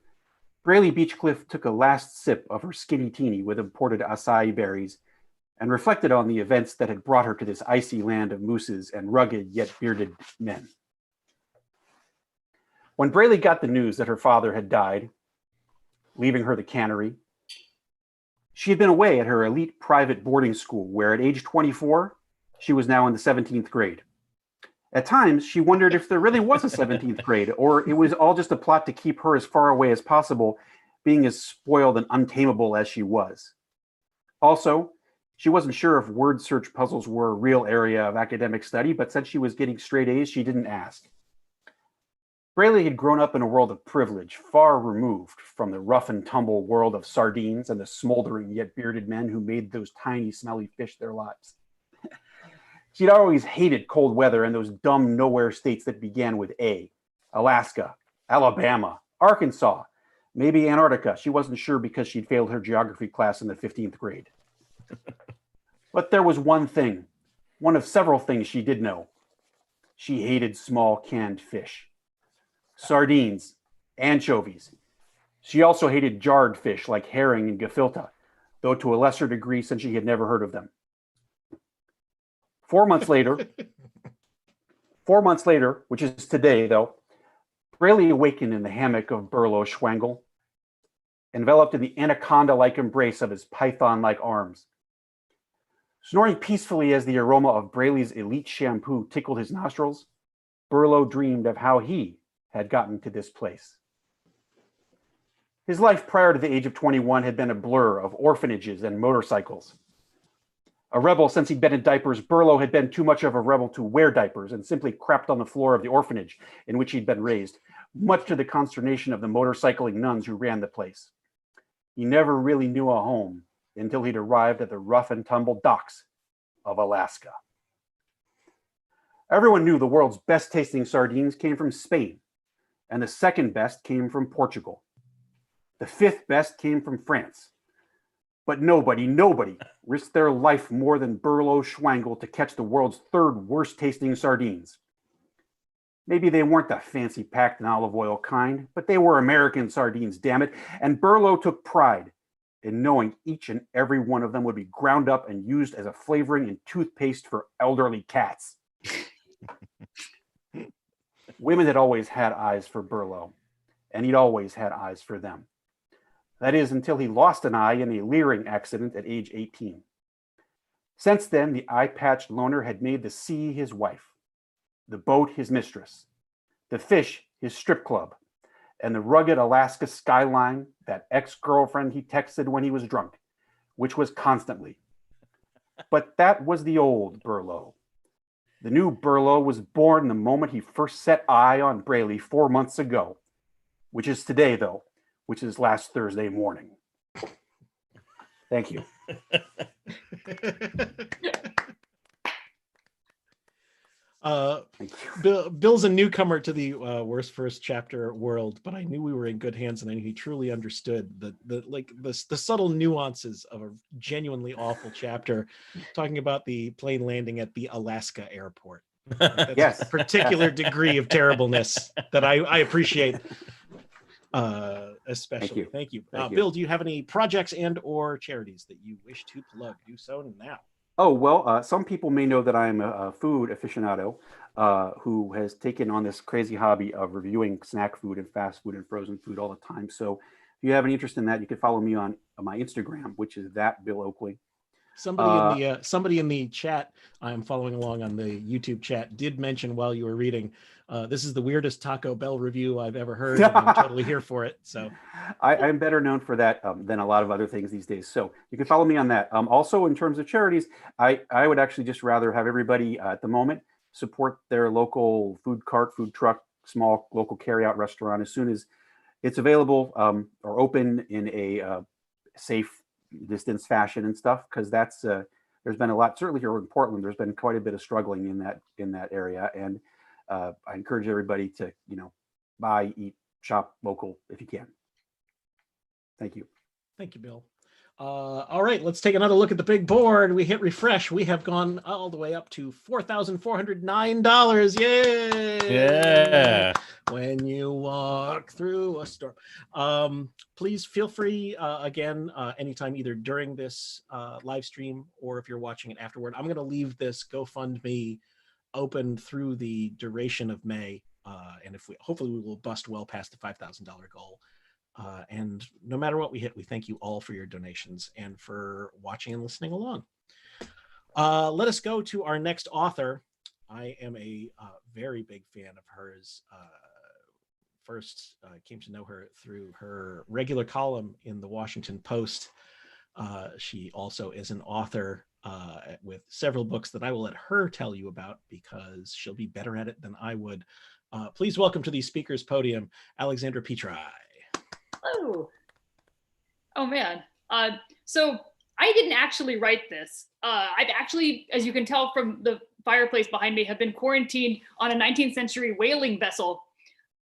Braley Beachcliff took a last sip of her skinny teeny with imported acai berries and reflected on the events that had brought her to this icy land of mooses and rugged yet bearded men. When Braley got the news that her father had died, leaving her the cannery, she had been away at her elite private boarding school where at age 24, she was now in the 17th grade. At times, she wondered if there really was a 17th grade, or it was all just a plot to keep her as far away as possible, being as spoiled and untamable as she was. Also, she wasn't sure if word search puzzles were a real area of academic study, but since she was getting straight A's, she didn't ask. Braley had grown up in a world of privilege, far removed from the rough and tumble world of sardines and the smoldering yet bearded men who made those tiny, smelly fish their lives. She'd always hated cold weather and those dumb nowhere states that began with A. Alaska, Alabama, Arkansas, maybe Antarctica. She wasn't sure because she'd failed her geography class in the 15th grade. But there was one thing, one of several things she did know. She hated small canned fish. Sardines, anchovies. She also hated jarred fish like herring and gefilte, though to a lesser degree since she had never heard of them. 4 months later, which is today, though, Braley awakened in the hammock of Burlo Schwangle, enveloped in the anaconda-like embrace of his python-like arms. Snoring peacefully as the aroma of Braley's elite shampoo tickled his nostrils, Burlo dreamed of how he had gotten to this place. His life prior to the age of 21 had been a blur of orphanages and motorcycles. A rebel since he'd been in diapers, Burlo had been too much of a rebel to wear diapers and simply crapped on the floor of the orphanage in which he'd been raised, much to the consternation of the motorcycling nuns who ran the place. He never really knew a home until he'd arrived at the rough and tumble docks of Alaska. Everyone knew the world's best tasting sardines came from Spain, and the second best came from Portugal. The fifth best came from France. But nobody risked their life more than Burlo Schwangle to catch the world's third worst tasting sardines. Maybe they weren't the fancy packed in olive oil kind, but they were American sardines, damn it. And Burlo took pride in knowing each and every one of them would be ground up and used as a flavoring in toothpaste for elderly cats. Women had always had eyes for Burlo, and he'd always had eyes for them. That is, until he lost an eye in a leering accident at age 18. Since then, the eye-patched loner had made the sea his wife, the boat his mistress, the fish his strip club, and the rugged Alaska skyline that ex-girlfriend he texted when he was drunk, which was constantly. But that was the old Burlo. The new Burlo was born the moment he first set eye on Braley 4 months ago, which is today, though, which is last Thursday morning. Thank you. Bill's a newcomer to the worst first chapter world, but I knew we were in good hands, and I knew he truly understood the subtle nuances of a genuinely awful chapter, talking about the plane landing at the Alaska airport. That's Yes. a particular degree of terribleness that I appreciate. Especially. Thank you. Bill, do you have any projects and or charities that you wish to plug? Do so now. Oh, well, some people may know that I'm a food aficionado who has taken on this crazy hobby of reviewing snack food and fast food and frozen food all the time. So if you have any interest in that, you can follow me on my Instagram, which is @BillOakley. Somebody in the chat, I'm following along on the YouTube chat, did mention while you were reading, this is the weirdest Taco Bell review I've ever heard, and I'm totally here for it. So I'm better known for that than a lot of other things these days. So you can follow me on that. Also, in terms of charities, I would actually just rather have everybody at the moment support their local food cart, food truck, small local carryout restaurant as soon as it's available or open in a safe distance fashion and stuff, because that's there's been a lot, certainly here in Portland, there's been quite a bit of struggling in that area, and I encourage everybody to buy, eat, shop local if you can. Thank you. Thank you, Bill. All right, let's take another look at the big board. We hit refresh. We have gone all the way up to $4,409. Yay! Yeah. When you walk through a storm. Please feel free, again, anytime, either during this live stream or if you're watching it afterward. I'm going to leave this GoFundMe open through the duration of May. And hopefully we will bust well past the $5,000 goal. And no matter what we hit, we thank you all for your donations and for watching and listening along. Let us go to our next author. I am a very big fan of hers. First came to know her through her regular column in the Washington Post. She also is an author with several books that I will let her tell you about because she'll be better at it than I would. Please welcome to the speaker's podium, Alexandra Petri. Oh man. So I didn't actually write this. I've actually, as you can tell from the fireplace behind me, have been quarantined on a 19th century whaling vessel,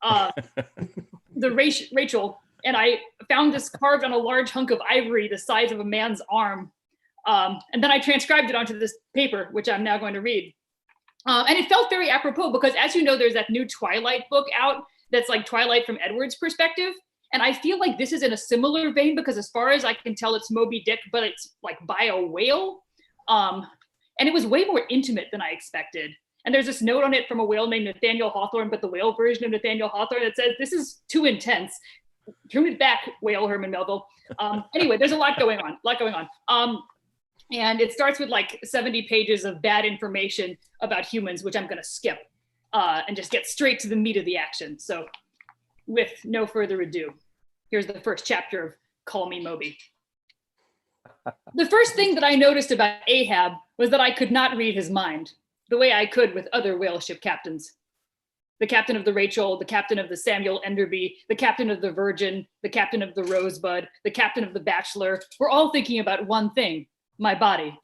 the Rachel, and I found this carved on a large hunk of ivory the size of a man's arm. And then I transcribed it onto this paper, which I'm now going to read. And it felt very apropos because, as you know, there's that new Twilight book out that's like Twilight from Edward's perspective. And I feel like this is in a similar vein because as far as I can tell, it's Moby Dick, but it's like by a whale. And it was way more intimate than I expected. And there's this note on it from a whale named Nathaniel Hawthorne, but the whale version of Nathaniel Hawthorne that says, "This is too intense. Turn it back, whale Herman Melville." Anyway, there's a lot going on. And it starts with like 70 pages of bad information about humans, which I'm going to skip and just get straight to the meat of the action. So with no further ado, here's the first chapter of Call Me Moby. The first thing that I noticed about Ahab was that I could not read his mind, the way I could with other whale ship captains. The captain of the Rachel, the captain of the Samuel Enderby, the captain of the Virgin, the captain of the Rosebud, the captain of the Bachelor, were all thinking about one thing, my body.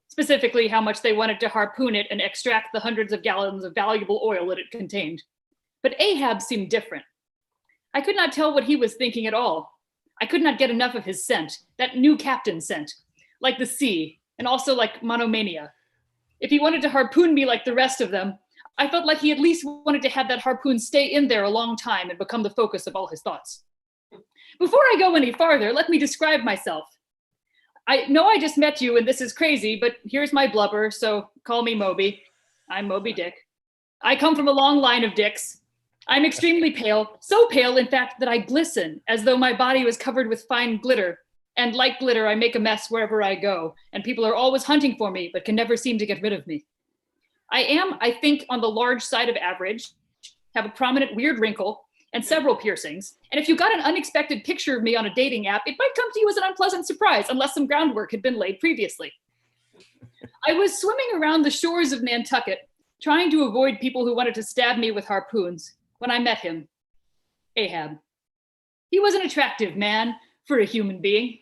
Specifically, how much they wanted to harpoon it and extract the hundreds of gallons of valuable oil that it contained. But Ahab seemed different. I could not tell what he was thinking at all. I could not get enough of his scent, that new captain scent, like the sea, and also like monomania. If he wanted to harpoon me like the rest of them, I felt like he at least wanted to have that harpoon stay in there a long time and become the focus of all his thoughts. Before I go any farther, let me describe myself. I know I just met you and this is crazy, but here's my blubber, so call me Moby. I'm Moby Dick. I come from a long line of dicks. I'm extremely pale, so pale, in fact, that I glisten as though my body was covered with fine glitter. And like glitter, I make a mess wherever I go, and people are always hunting for me, but can never seem to get rid of me. I am, I think, on the large side of average, have a prominent weird wrinkle, and several piercings. And if you got an unexpected picture of me on a dating app, it might come to you as an unpleasant surprise, unless some groundwork had been laid previously. I was swimming around the shores of Nantucket, trying to avoid people who wanted to stab me with harpoons, when I met him, Ahab. He was an attractive man for a human being.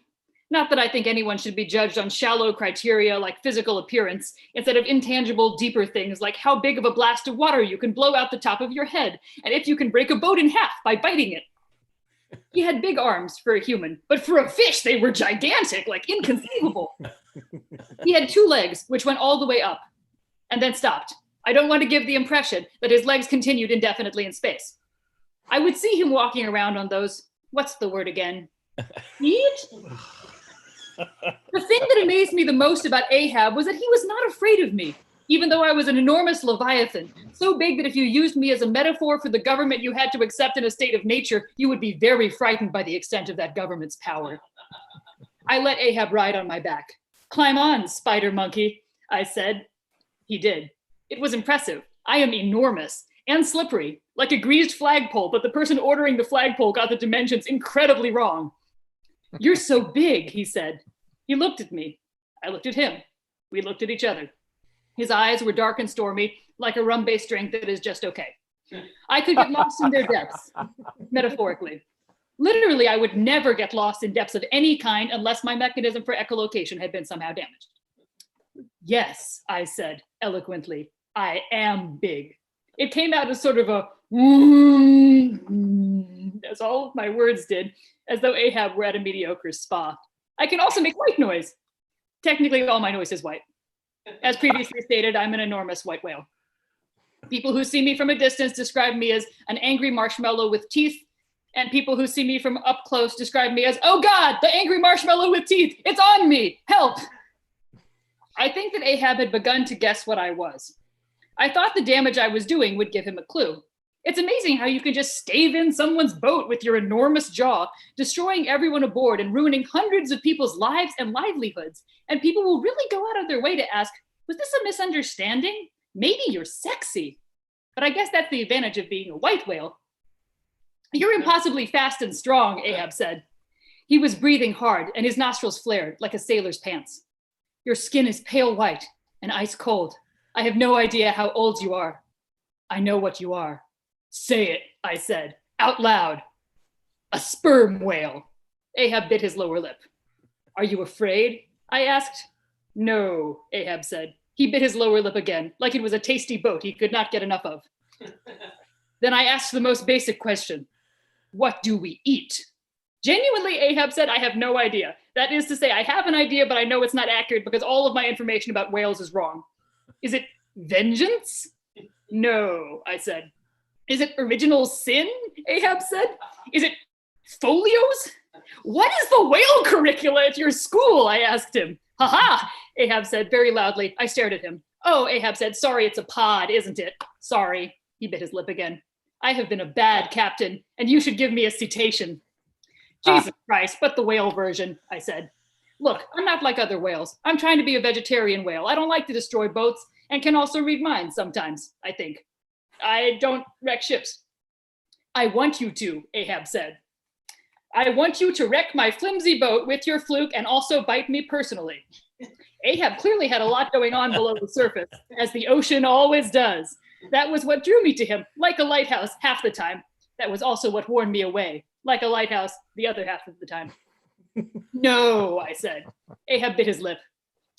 Not that I think anyone should be judged on shallow criteria like physical appearance, instead of intangible, deeper things like how big of a blast of water you can blow out the top of your head, and if you can break a boat in half by biting it. He had big arms for a human, but for a fish, they were gigantic, like inconceivable. He had 2 legs, which went all the way up, and then stopped. I don't want to give the impression that his legs continued indefinitely in space. I would see him walking around on those, what's the word again? Feet? The thing that amazed me the most about Ahab was that he was not afraid of me, even though I was an enormous leviathan, so big that if you used me as a metaphor for the government you had to accept in a state of nature, you would be very frightened by the extent of that government's power. I let Ahab ride on my back. Climb on, spider monkey, I said. He did. It was impressive. I am enormous and slippery, like a greased flagpole, but the person ordering the flagpole got the dimensions incredibly wrong. You're so big, he said. He looked at me. I looked at him. We looked at each other. His eyes were dark and stormy, like a rum-based drink that is just okay. I could get lost in their depths, metaphorically. Literally, I would never get lost in depths of any kind unless my mechanism for echolocation had been somehow damaged. Yes, I said eloquently, I am big. It came out as sort of a as all of my words did, as though Ahab were at a mediocre spa. I can also make white noise. Technically, all my noise is white. As previously stated, I'm an enormous white whale. People who see me from a distance describe me as an angry marshmallow with teeth, and people who see me from up close describe me as, oh God, the angry marshmallow with teeth, it's on me, help. I think that Ahab had begun to guess what I was. I thought the damage I was doing would give him a clue. It's amazing how you can just stave in someone's boat with your enormous jaw, destroying everyone aboard and ruining hundreds of people's lives and livelihoods. And people will really go out of their way to ask, was this a misunderstanding? Maybe you're sexy. But I guess that's the advantage of being a white whale. You're impossibly fast and strong, Ahab said. He was breathing hard and his nostrils flared like a sailor's pants. Your skin is pale white and ice cold. I have no idea how old you are. I know what you are. Say it, I said, out loud. A sperm whale. Ahab bit his lower lip. Are you afraid? I asked. No, Ahab said. He bit his lower lip again, like it was a tasty boat he could not get enough of. Then I asked the most basic question. What do we eat? Genuinely, Ahab said, I have no idea. That is to say, I have an idea, but I know it's not accurate because all of my information about whales is wrong. Is it vengeance? No, I said. Is it original sin? Ahab said. Is it folios? What is the whale curricula at your school? I asked him. Ha-ha, Ahab said very loudly. I stared at him. Oh, Ahab said, sorry, it's a pod, isn't it? Sorry. He bit his lip again. I have been a bad captain, and you should give me a citation. Jesus Christ, but the whale version, I said. Look, I'm not like other whales. I'm trying to be a vegetarian whale. I don't like to destroy boats and can also read minds sometimes, I think. I don't wreck ships. I want you to, Ahab said. I want you to wreck my flimsy boat with your fluke and also bite me personally. Ahab clearly had a lot going on below the surface, as the ocean always does. That was what drew me to him, like a lighthouse half the time. That was also what warned me away, like a lighthouse the other half of the time. No, I said. Ahab bit his lip.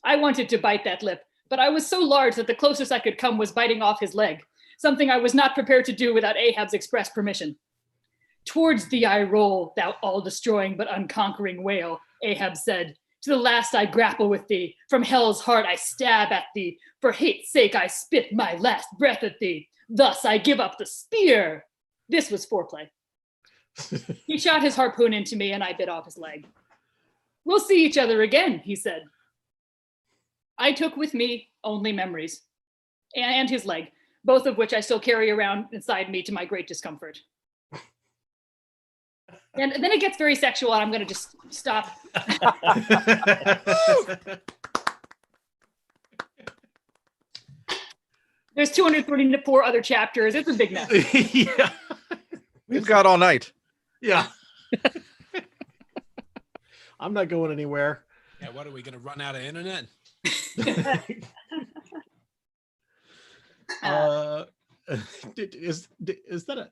I wanted to bite that lip, but I was so large that the closest I could come was biting off his leg, something I was not prepared to do without Ahab's express permission. Towards thee I roll, thou all-destroying but unconquering whale, Ahab said. To the last I grapple with thee. From hell's heart I stab at thee. For hate's sake I spit my last breath at thee. Thus I give up the spear. This was foreplay. He shot his harpoon into me and I bit off his leg. We'll see each other again, he said. I took with me only memories. And his leg, both of which I still carry around inside me to my great discomfort. And then it gets very sexual, and I'm going to just stop. There's 234 other chapters. It's a big mess. Yeah. We've got all night. Yeah. I'm not going anywhere. Yeah, what are we going to run out of internet?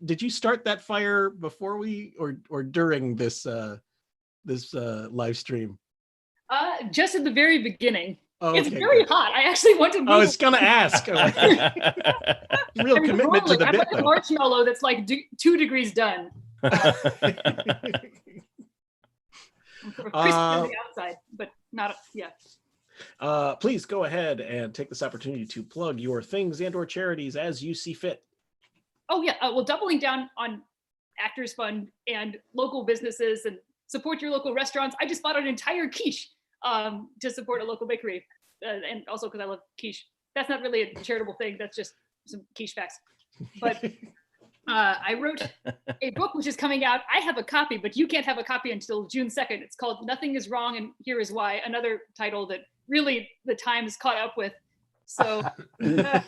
Did you start that fire before we or during this live stream? Just at the very beginning. Oh, it's okay, very good. hot. I actually want to move. I was gonna ask. Real commitment to the I bit, put a though. marshmallow that's like 2 degrees done. Crispy on the outside, but not, yeah. Please go ahead and take this opportunity to plug your things and or charities as you see fit. Oh yeah, well, doubling down on Actors Fund and local businesses and support your local restaurants. I just bought an entire quiche to support a local bakery, and also because I love quiche. That's not really a charitable thing. That's just some quiche facts. But I wrote a book which is coming out. I have a copy, but you can't have a copy until June 2nd. It's called Nothing is Wrong and Here is Why, another title that really the Times caught up with. So yeah,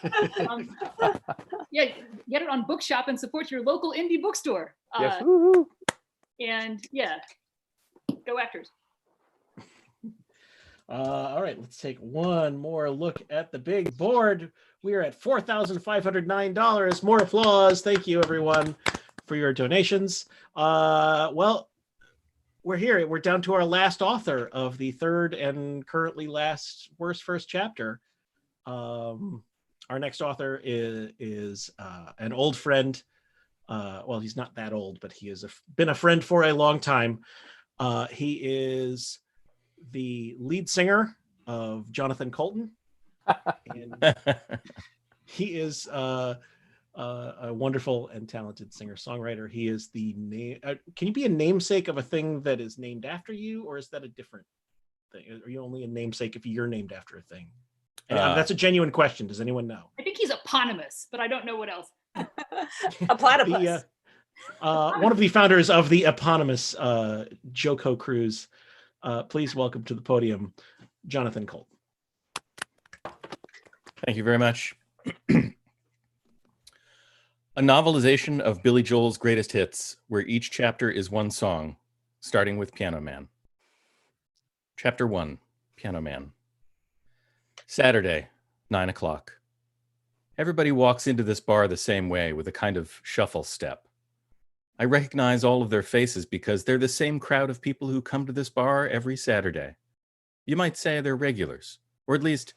get it on Bookshop and support your local indie bookstore. Yes. And yeah, go Actors. All right, let's take one more look at the big board. We are at $4,509. More applause. Thank you, everyone, for your donations. Well, we're here. We're down to our last author of the third and currently last worst first chapter. Our next author is an old friend. Well, he's not that old, but he has been a friend for a long time. He is the lead singer of Jonathan Coulton. And he is a wonderful and talented singer-songwriter. He is the name. Can you be a namesake of a thing that is named after you, or is that a different thing? Are you only a namesake if you're named after a thing? And that's a genuine question. Does anyone know? I think he's eponymous, but I don't know what else. A platypus. One of the founders of the eponymous Joko Cruise. Please welcome to the podium, Jonathan Coulton. Thank you very much. A novelization of Billy Joel's greatest hits, where each chapter is one song, starting with Piano Man. Chapter 1, Piano Man. Saturday, 9 o'clock. Everybody walks into this bar the same way, with a kind of shuffle step. I recognize all of their faces because they're the same crowd of people who come to this bar every Saturday. You might say they're regulars, or at least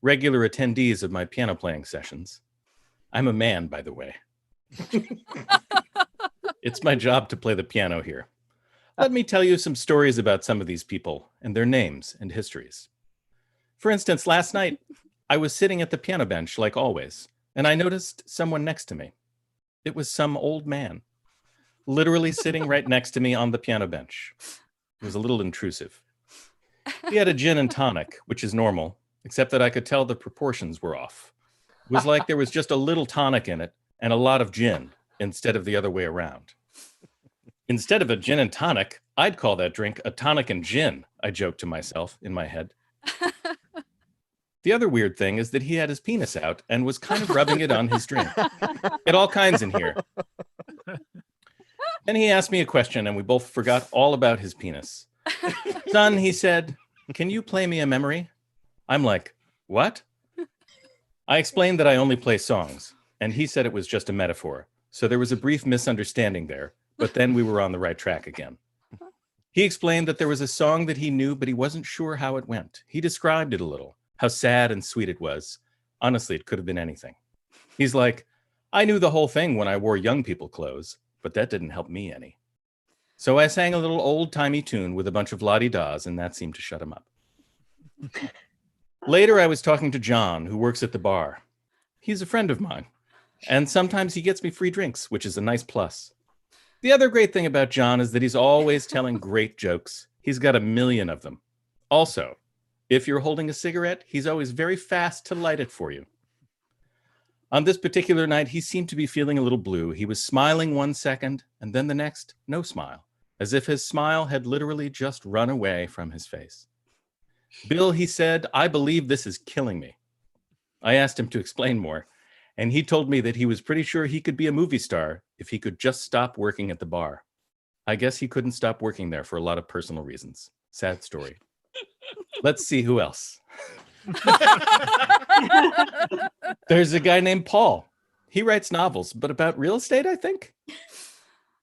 regular attendees of my piano playing sessions. I'm a man, by the way. It's my job to play the piano here. Let me tell you some stories about some of these people and their names and histories. For instance, last night, I was sitting at the piano bench like always, and I noticed someone next to me. It was some old man, literally sitting right next to me on the piano bench. It was a little intrusive. He had a gin and tonic, which is normal, except that I could tell the proportions were off. It was like there was just a little tonic in it and a lot of gin instead of the other way around. Instead of a gin and tonic, I'd call that drink a tonic and gin, I joked to myself in my head. The other weird thing is that he had his penis out and was kind of rubbing it on his drink. Get all kinds in here. Then he asked me a question and we both forgot all about his penis. Son, he said, can you play me a memory? I'm like, what? I explained that I only play songs. and he said it was just a metaphor. So there was a brief misunderstanding there, but then we were on the right track again. He explained that there was a song that he knew, but he wasn't sure how it went. He described it a little, how sad and sweet it was. Honestly, it could have been anything. He's like, I knew the whole thing when I wore young people clothes, but that didn't help me any. So I sang a little old-timey tune with a bunch of la-di-das, and that seemed to shut him up. Later, I was talking to John, who works at the bar. He's a friend of mine, and sometimes he gets me free drinks, which is a nice plus. The other great thing about John is that he's always telling great jokes. He's got a million of them. Also, if you're holding a cigarette, he's always very fast to light it for you. On this particular night, he seemed to be feeling a little blue. He was smiling one second, and then the next, no smile, as if his smile had literally just run away from his face. Bill, he said, I believe this is killing me. I asked him to explain more, and he told me that he was pretty sure he could be a movie star if he could just stop working at the bar. I guess he couldn't stop working there for a lot of personal reasons. Sad story. Let's see who else. There's a guy named Paul. He writes novels, but about real estate, I think.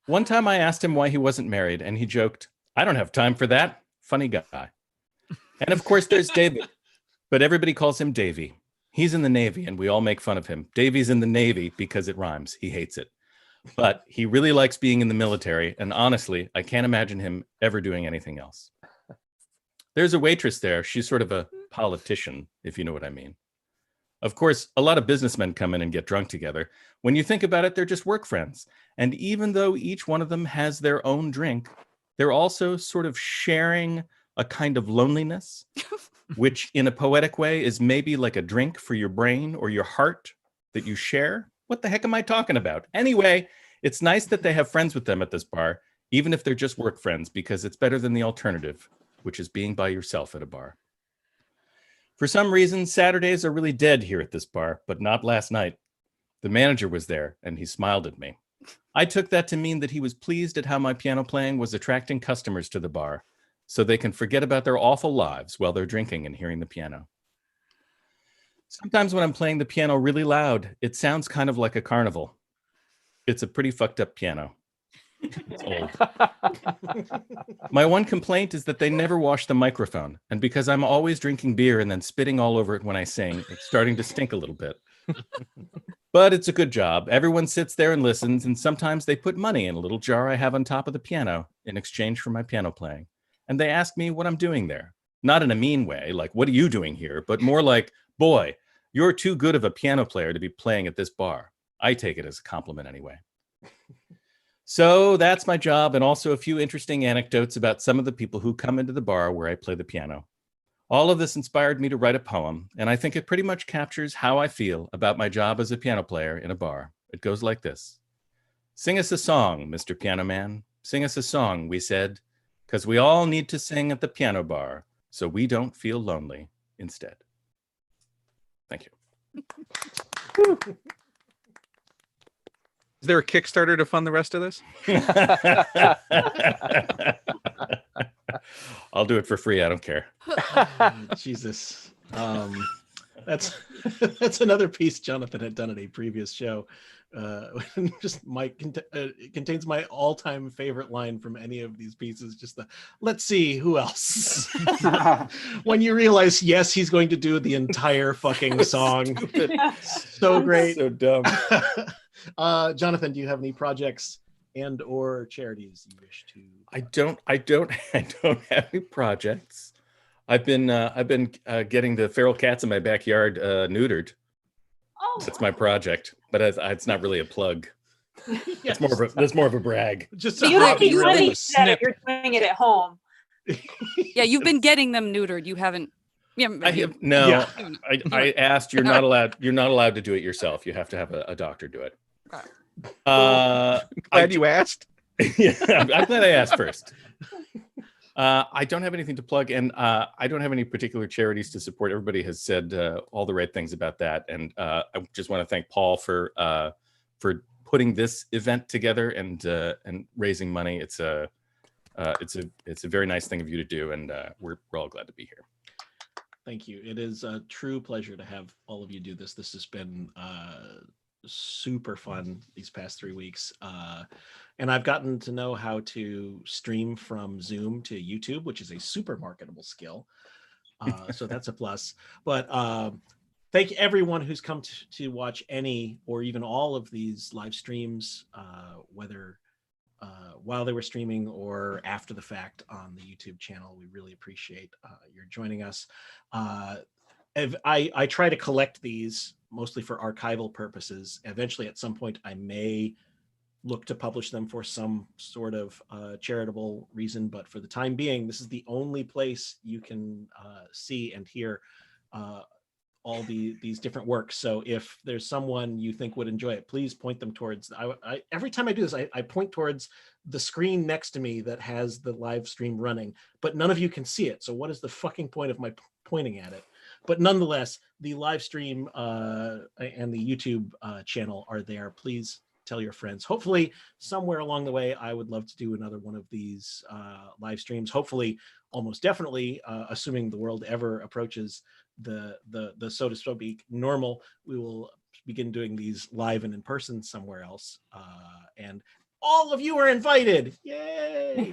One time I asked him why he wasn't married, and he joked, I don't have time for that. Funny guy. And of course, there's David, but everybody calls him Davy. He's in the Navy, and we all make fun of him. Davy's in the Navy because it rhymes. He hates it. But he really likes being in the military, and honestly, I can't imagine him ever doing anything else. There's a waitress there. She's sort of a politician, if you know what I mean. Of course, a lot of businessmen come in and get drunk together. When you think about it, they're just work friends. And even though each one of them has their own drink, they're also sort of sharing a kind of loneliness, which in a poetic way is maybe like a drink for your brain or your heart that you share. What the heck am I talking about? Anyway, it's nice that they have friends with them at this bar, even if they're just work friends, because it's better than the alternative, which is being by yourself at a bar. For some reason, Saturdays are really dead here at this bar, but not last night. The manager was there, and he smiled at me. I took that to mean that he was pleased at how my piano playing was attracting customers to the bar, so they can forget about their awful lives while they're drinking and hearing the piano. Sometimes when I'm playing the piano really loud, it sounds kind of like a carnival. It's a pretty fucked up piano. It's old. My one complaint is that they never wash the microphone, and because I'm always drinking beer and then spitting all over it when I sing, it's starting to stink a little bit. But it's a good job. Everyone sits there and listens, and sometimes they put money in a little jar I have on top of the piano in exchange for my piano playing. And they ask me what I'm doing there. Not in a mean way, like, what are you doing here? But more like, boy, you're too good of a piano player to be playing at this bar. I take it as a compliment anyway. So that's my job, and also a few interesting anecdotes about some of the people who come into the bar where I play the piano. All of this inspired me to write a poem, and I think it pretty much captures how I feel about my job as a piano player in a bar. It goes like this. Sing us a song, Mr. Piano Man. Sing us a song, we said, because we all need to sing at the piano bar so we don't feel lonely instead. Thank you. Is there a Kickstarter to fund the rest of this? I'll do it for free. I don't care. Jesus. That's another piece Jonathan had done at a previous show. Just it contains my all-time favorite line from any of these pieces. Just the let's see who else. When you realize, yes, he's going to do the entire fucking song. So great. So dumb. Jonathan, do you have any projects and or charities you wish to? I don't have any projects. I've been getting the feral cats in my backyard neutered. Oh, That's my project, but it's not really a plug. Yes. That's more of a brag. Just So a you don't hobby, need really. money that you're doing it at home. Yeah, you've been getting them neutered. You haven't. I have no. Yeah. I asked. You're not allowed. You're not allowed to do it yourself. You have to have a doctor do it. Glad you asked. Yeah, I'm glad I asked first. I don't have anything to plug, and I don't have any particular charities to support. Everybody has said all the right things about that, and I just want to thank Paul for putting this event together and raising money. It's a very nice thing of you to do, and we're all glad to be here. Thank you. It is a true pleasure to have all of you do this. This has been super fun these past 3 weeks. And I've gotten to know how to stream from Zoom to YouTube, which is a super marketable skill. So that's a plus. But thank everyone who's come to watch any or even all of these live streams, whether while they were streaming or after the fact on the YouTube channel. We really appreciate your joining us. I try to collect these mostly for archival purposes. Eventually, at some point, I may look to publish them for some sort of charitable reason, but for the time being, this is the only place you can see and hear all these different works. So if there's someone you think would enjoy it, please point them towards, every time I do this, I point towards the screen next to me that has the live stream running, but none of you can see it. So what is the fucking point of my pointing at it? But nonetheless, the live stream and the YouTube channel are there. Please tell your friends. Hopefully somewhere along the way, I would love to do another one of these live streams. Hopefully, almost definitely, assuming the world ever approaches the so to speak normal, we will begin doing these live and in person somewhere else. And all of you are invited. Yay!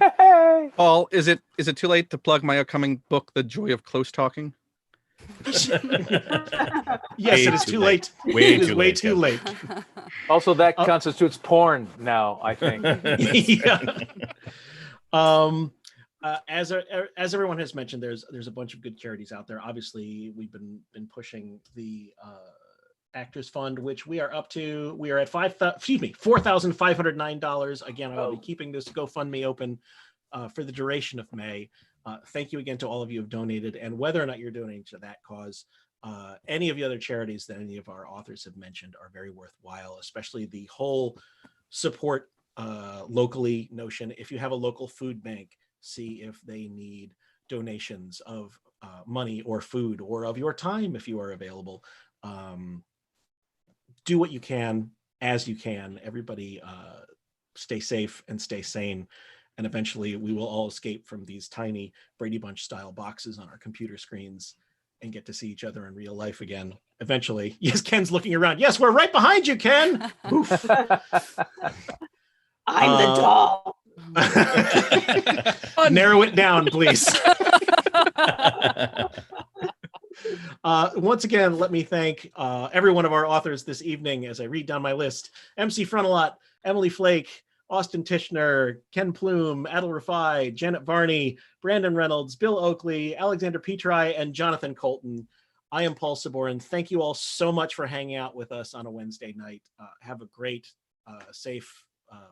Paul, is it too late to plug my upcoming book, The Joy of Close Talking? Yes, it is too late. Way It is too way late, too yeah. late. Also, that constitutes porn now, I think. Yeah. As everyone has mentioned, there's a bunch of good charities out there. Obviously, we've been pushing the Actors Fund, which we are up to. We are at $4,509. Again, I will be keeping this GoFundMe open for the duration of May. Thank you again to all of you who have donated, and whether or not you're donating to that cause, any of the other charities that any of our authors have mentioned are very worthwhile, especially the whole support locally notion. If you have a local food bank, see if they need donations of money or food or of your time if you are available. Do what you can as you can. Everybody stay safe and stay sane. And eventually we will all escape from these tiny Brady Bunch style boxes on our computer screens and get to see each other in real life again. Eventually. Yes, Ken's looking around. Yes, we're right behind you, Ken. Oof. I'm the doll. Narrow it down, please. Once again, let me thank every one of our authors this evening as I read down my list. MC Frontalot, Emily Flake, Austin Tichenor, Ken Plume, Adal Rifai, Janet Varney, Brandon Reynolds, Bill Oakley, Alexandra Petri, and Jonathan Coulton. I am Paul Sabourin. Thank you all so much for hanging out with us on a Wednesday night. Have a great, safe,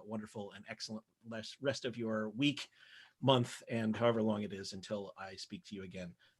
wonderful, and excellent rest of your week, month, and however long it is until I speak to you again.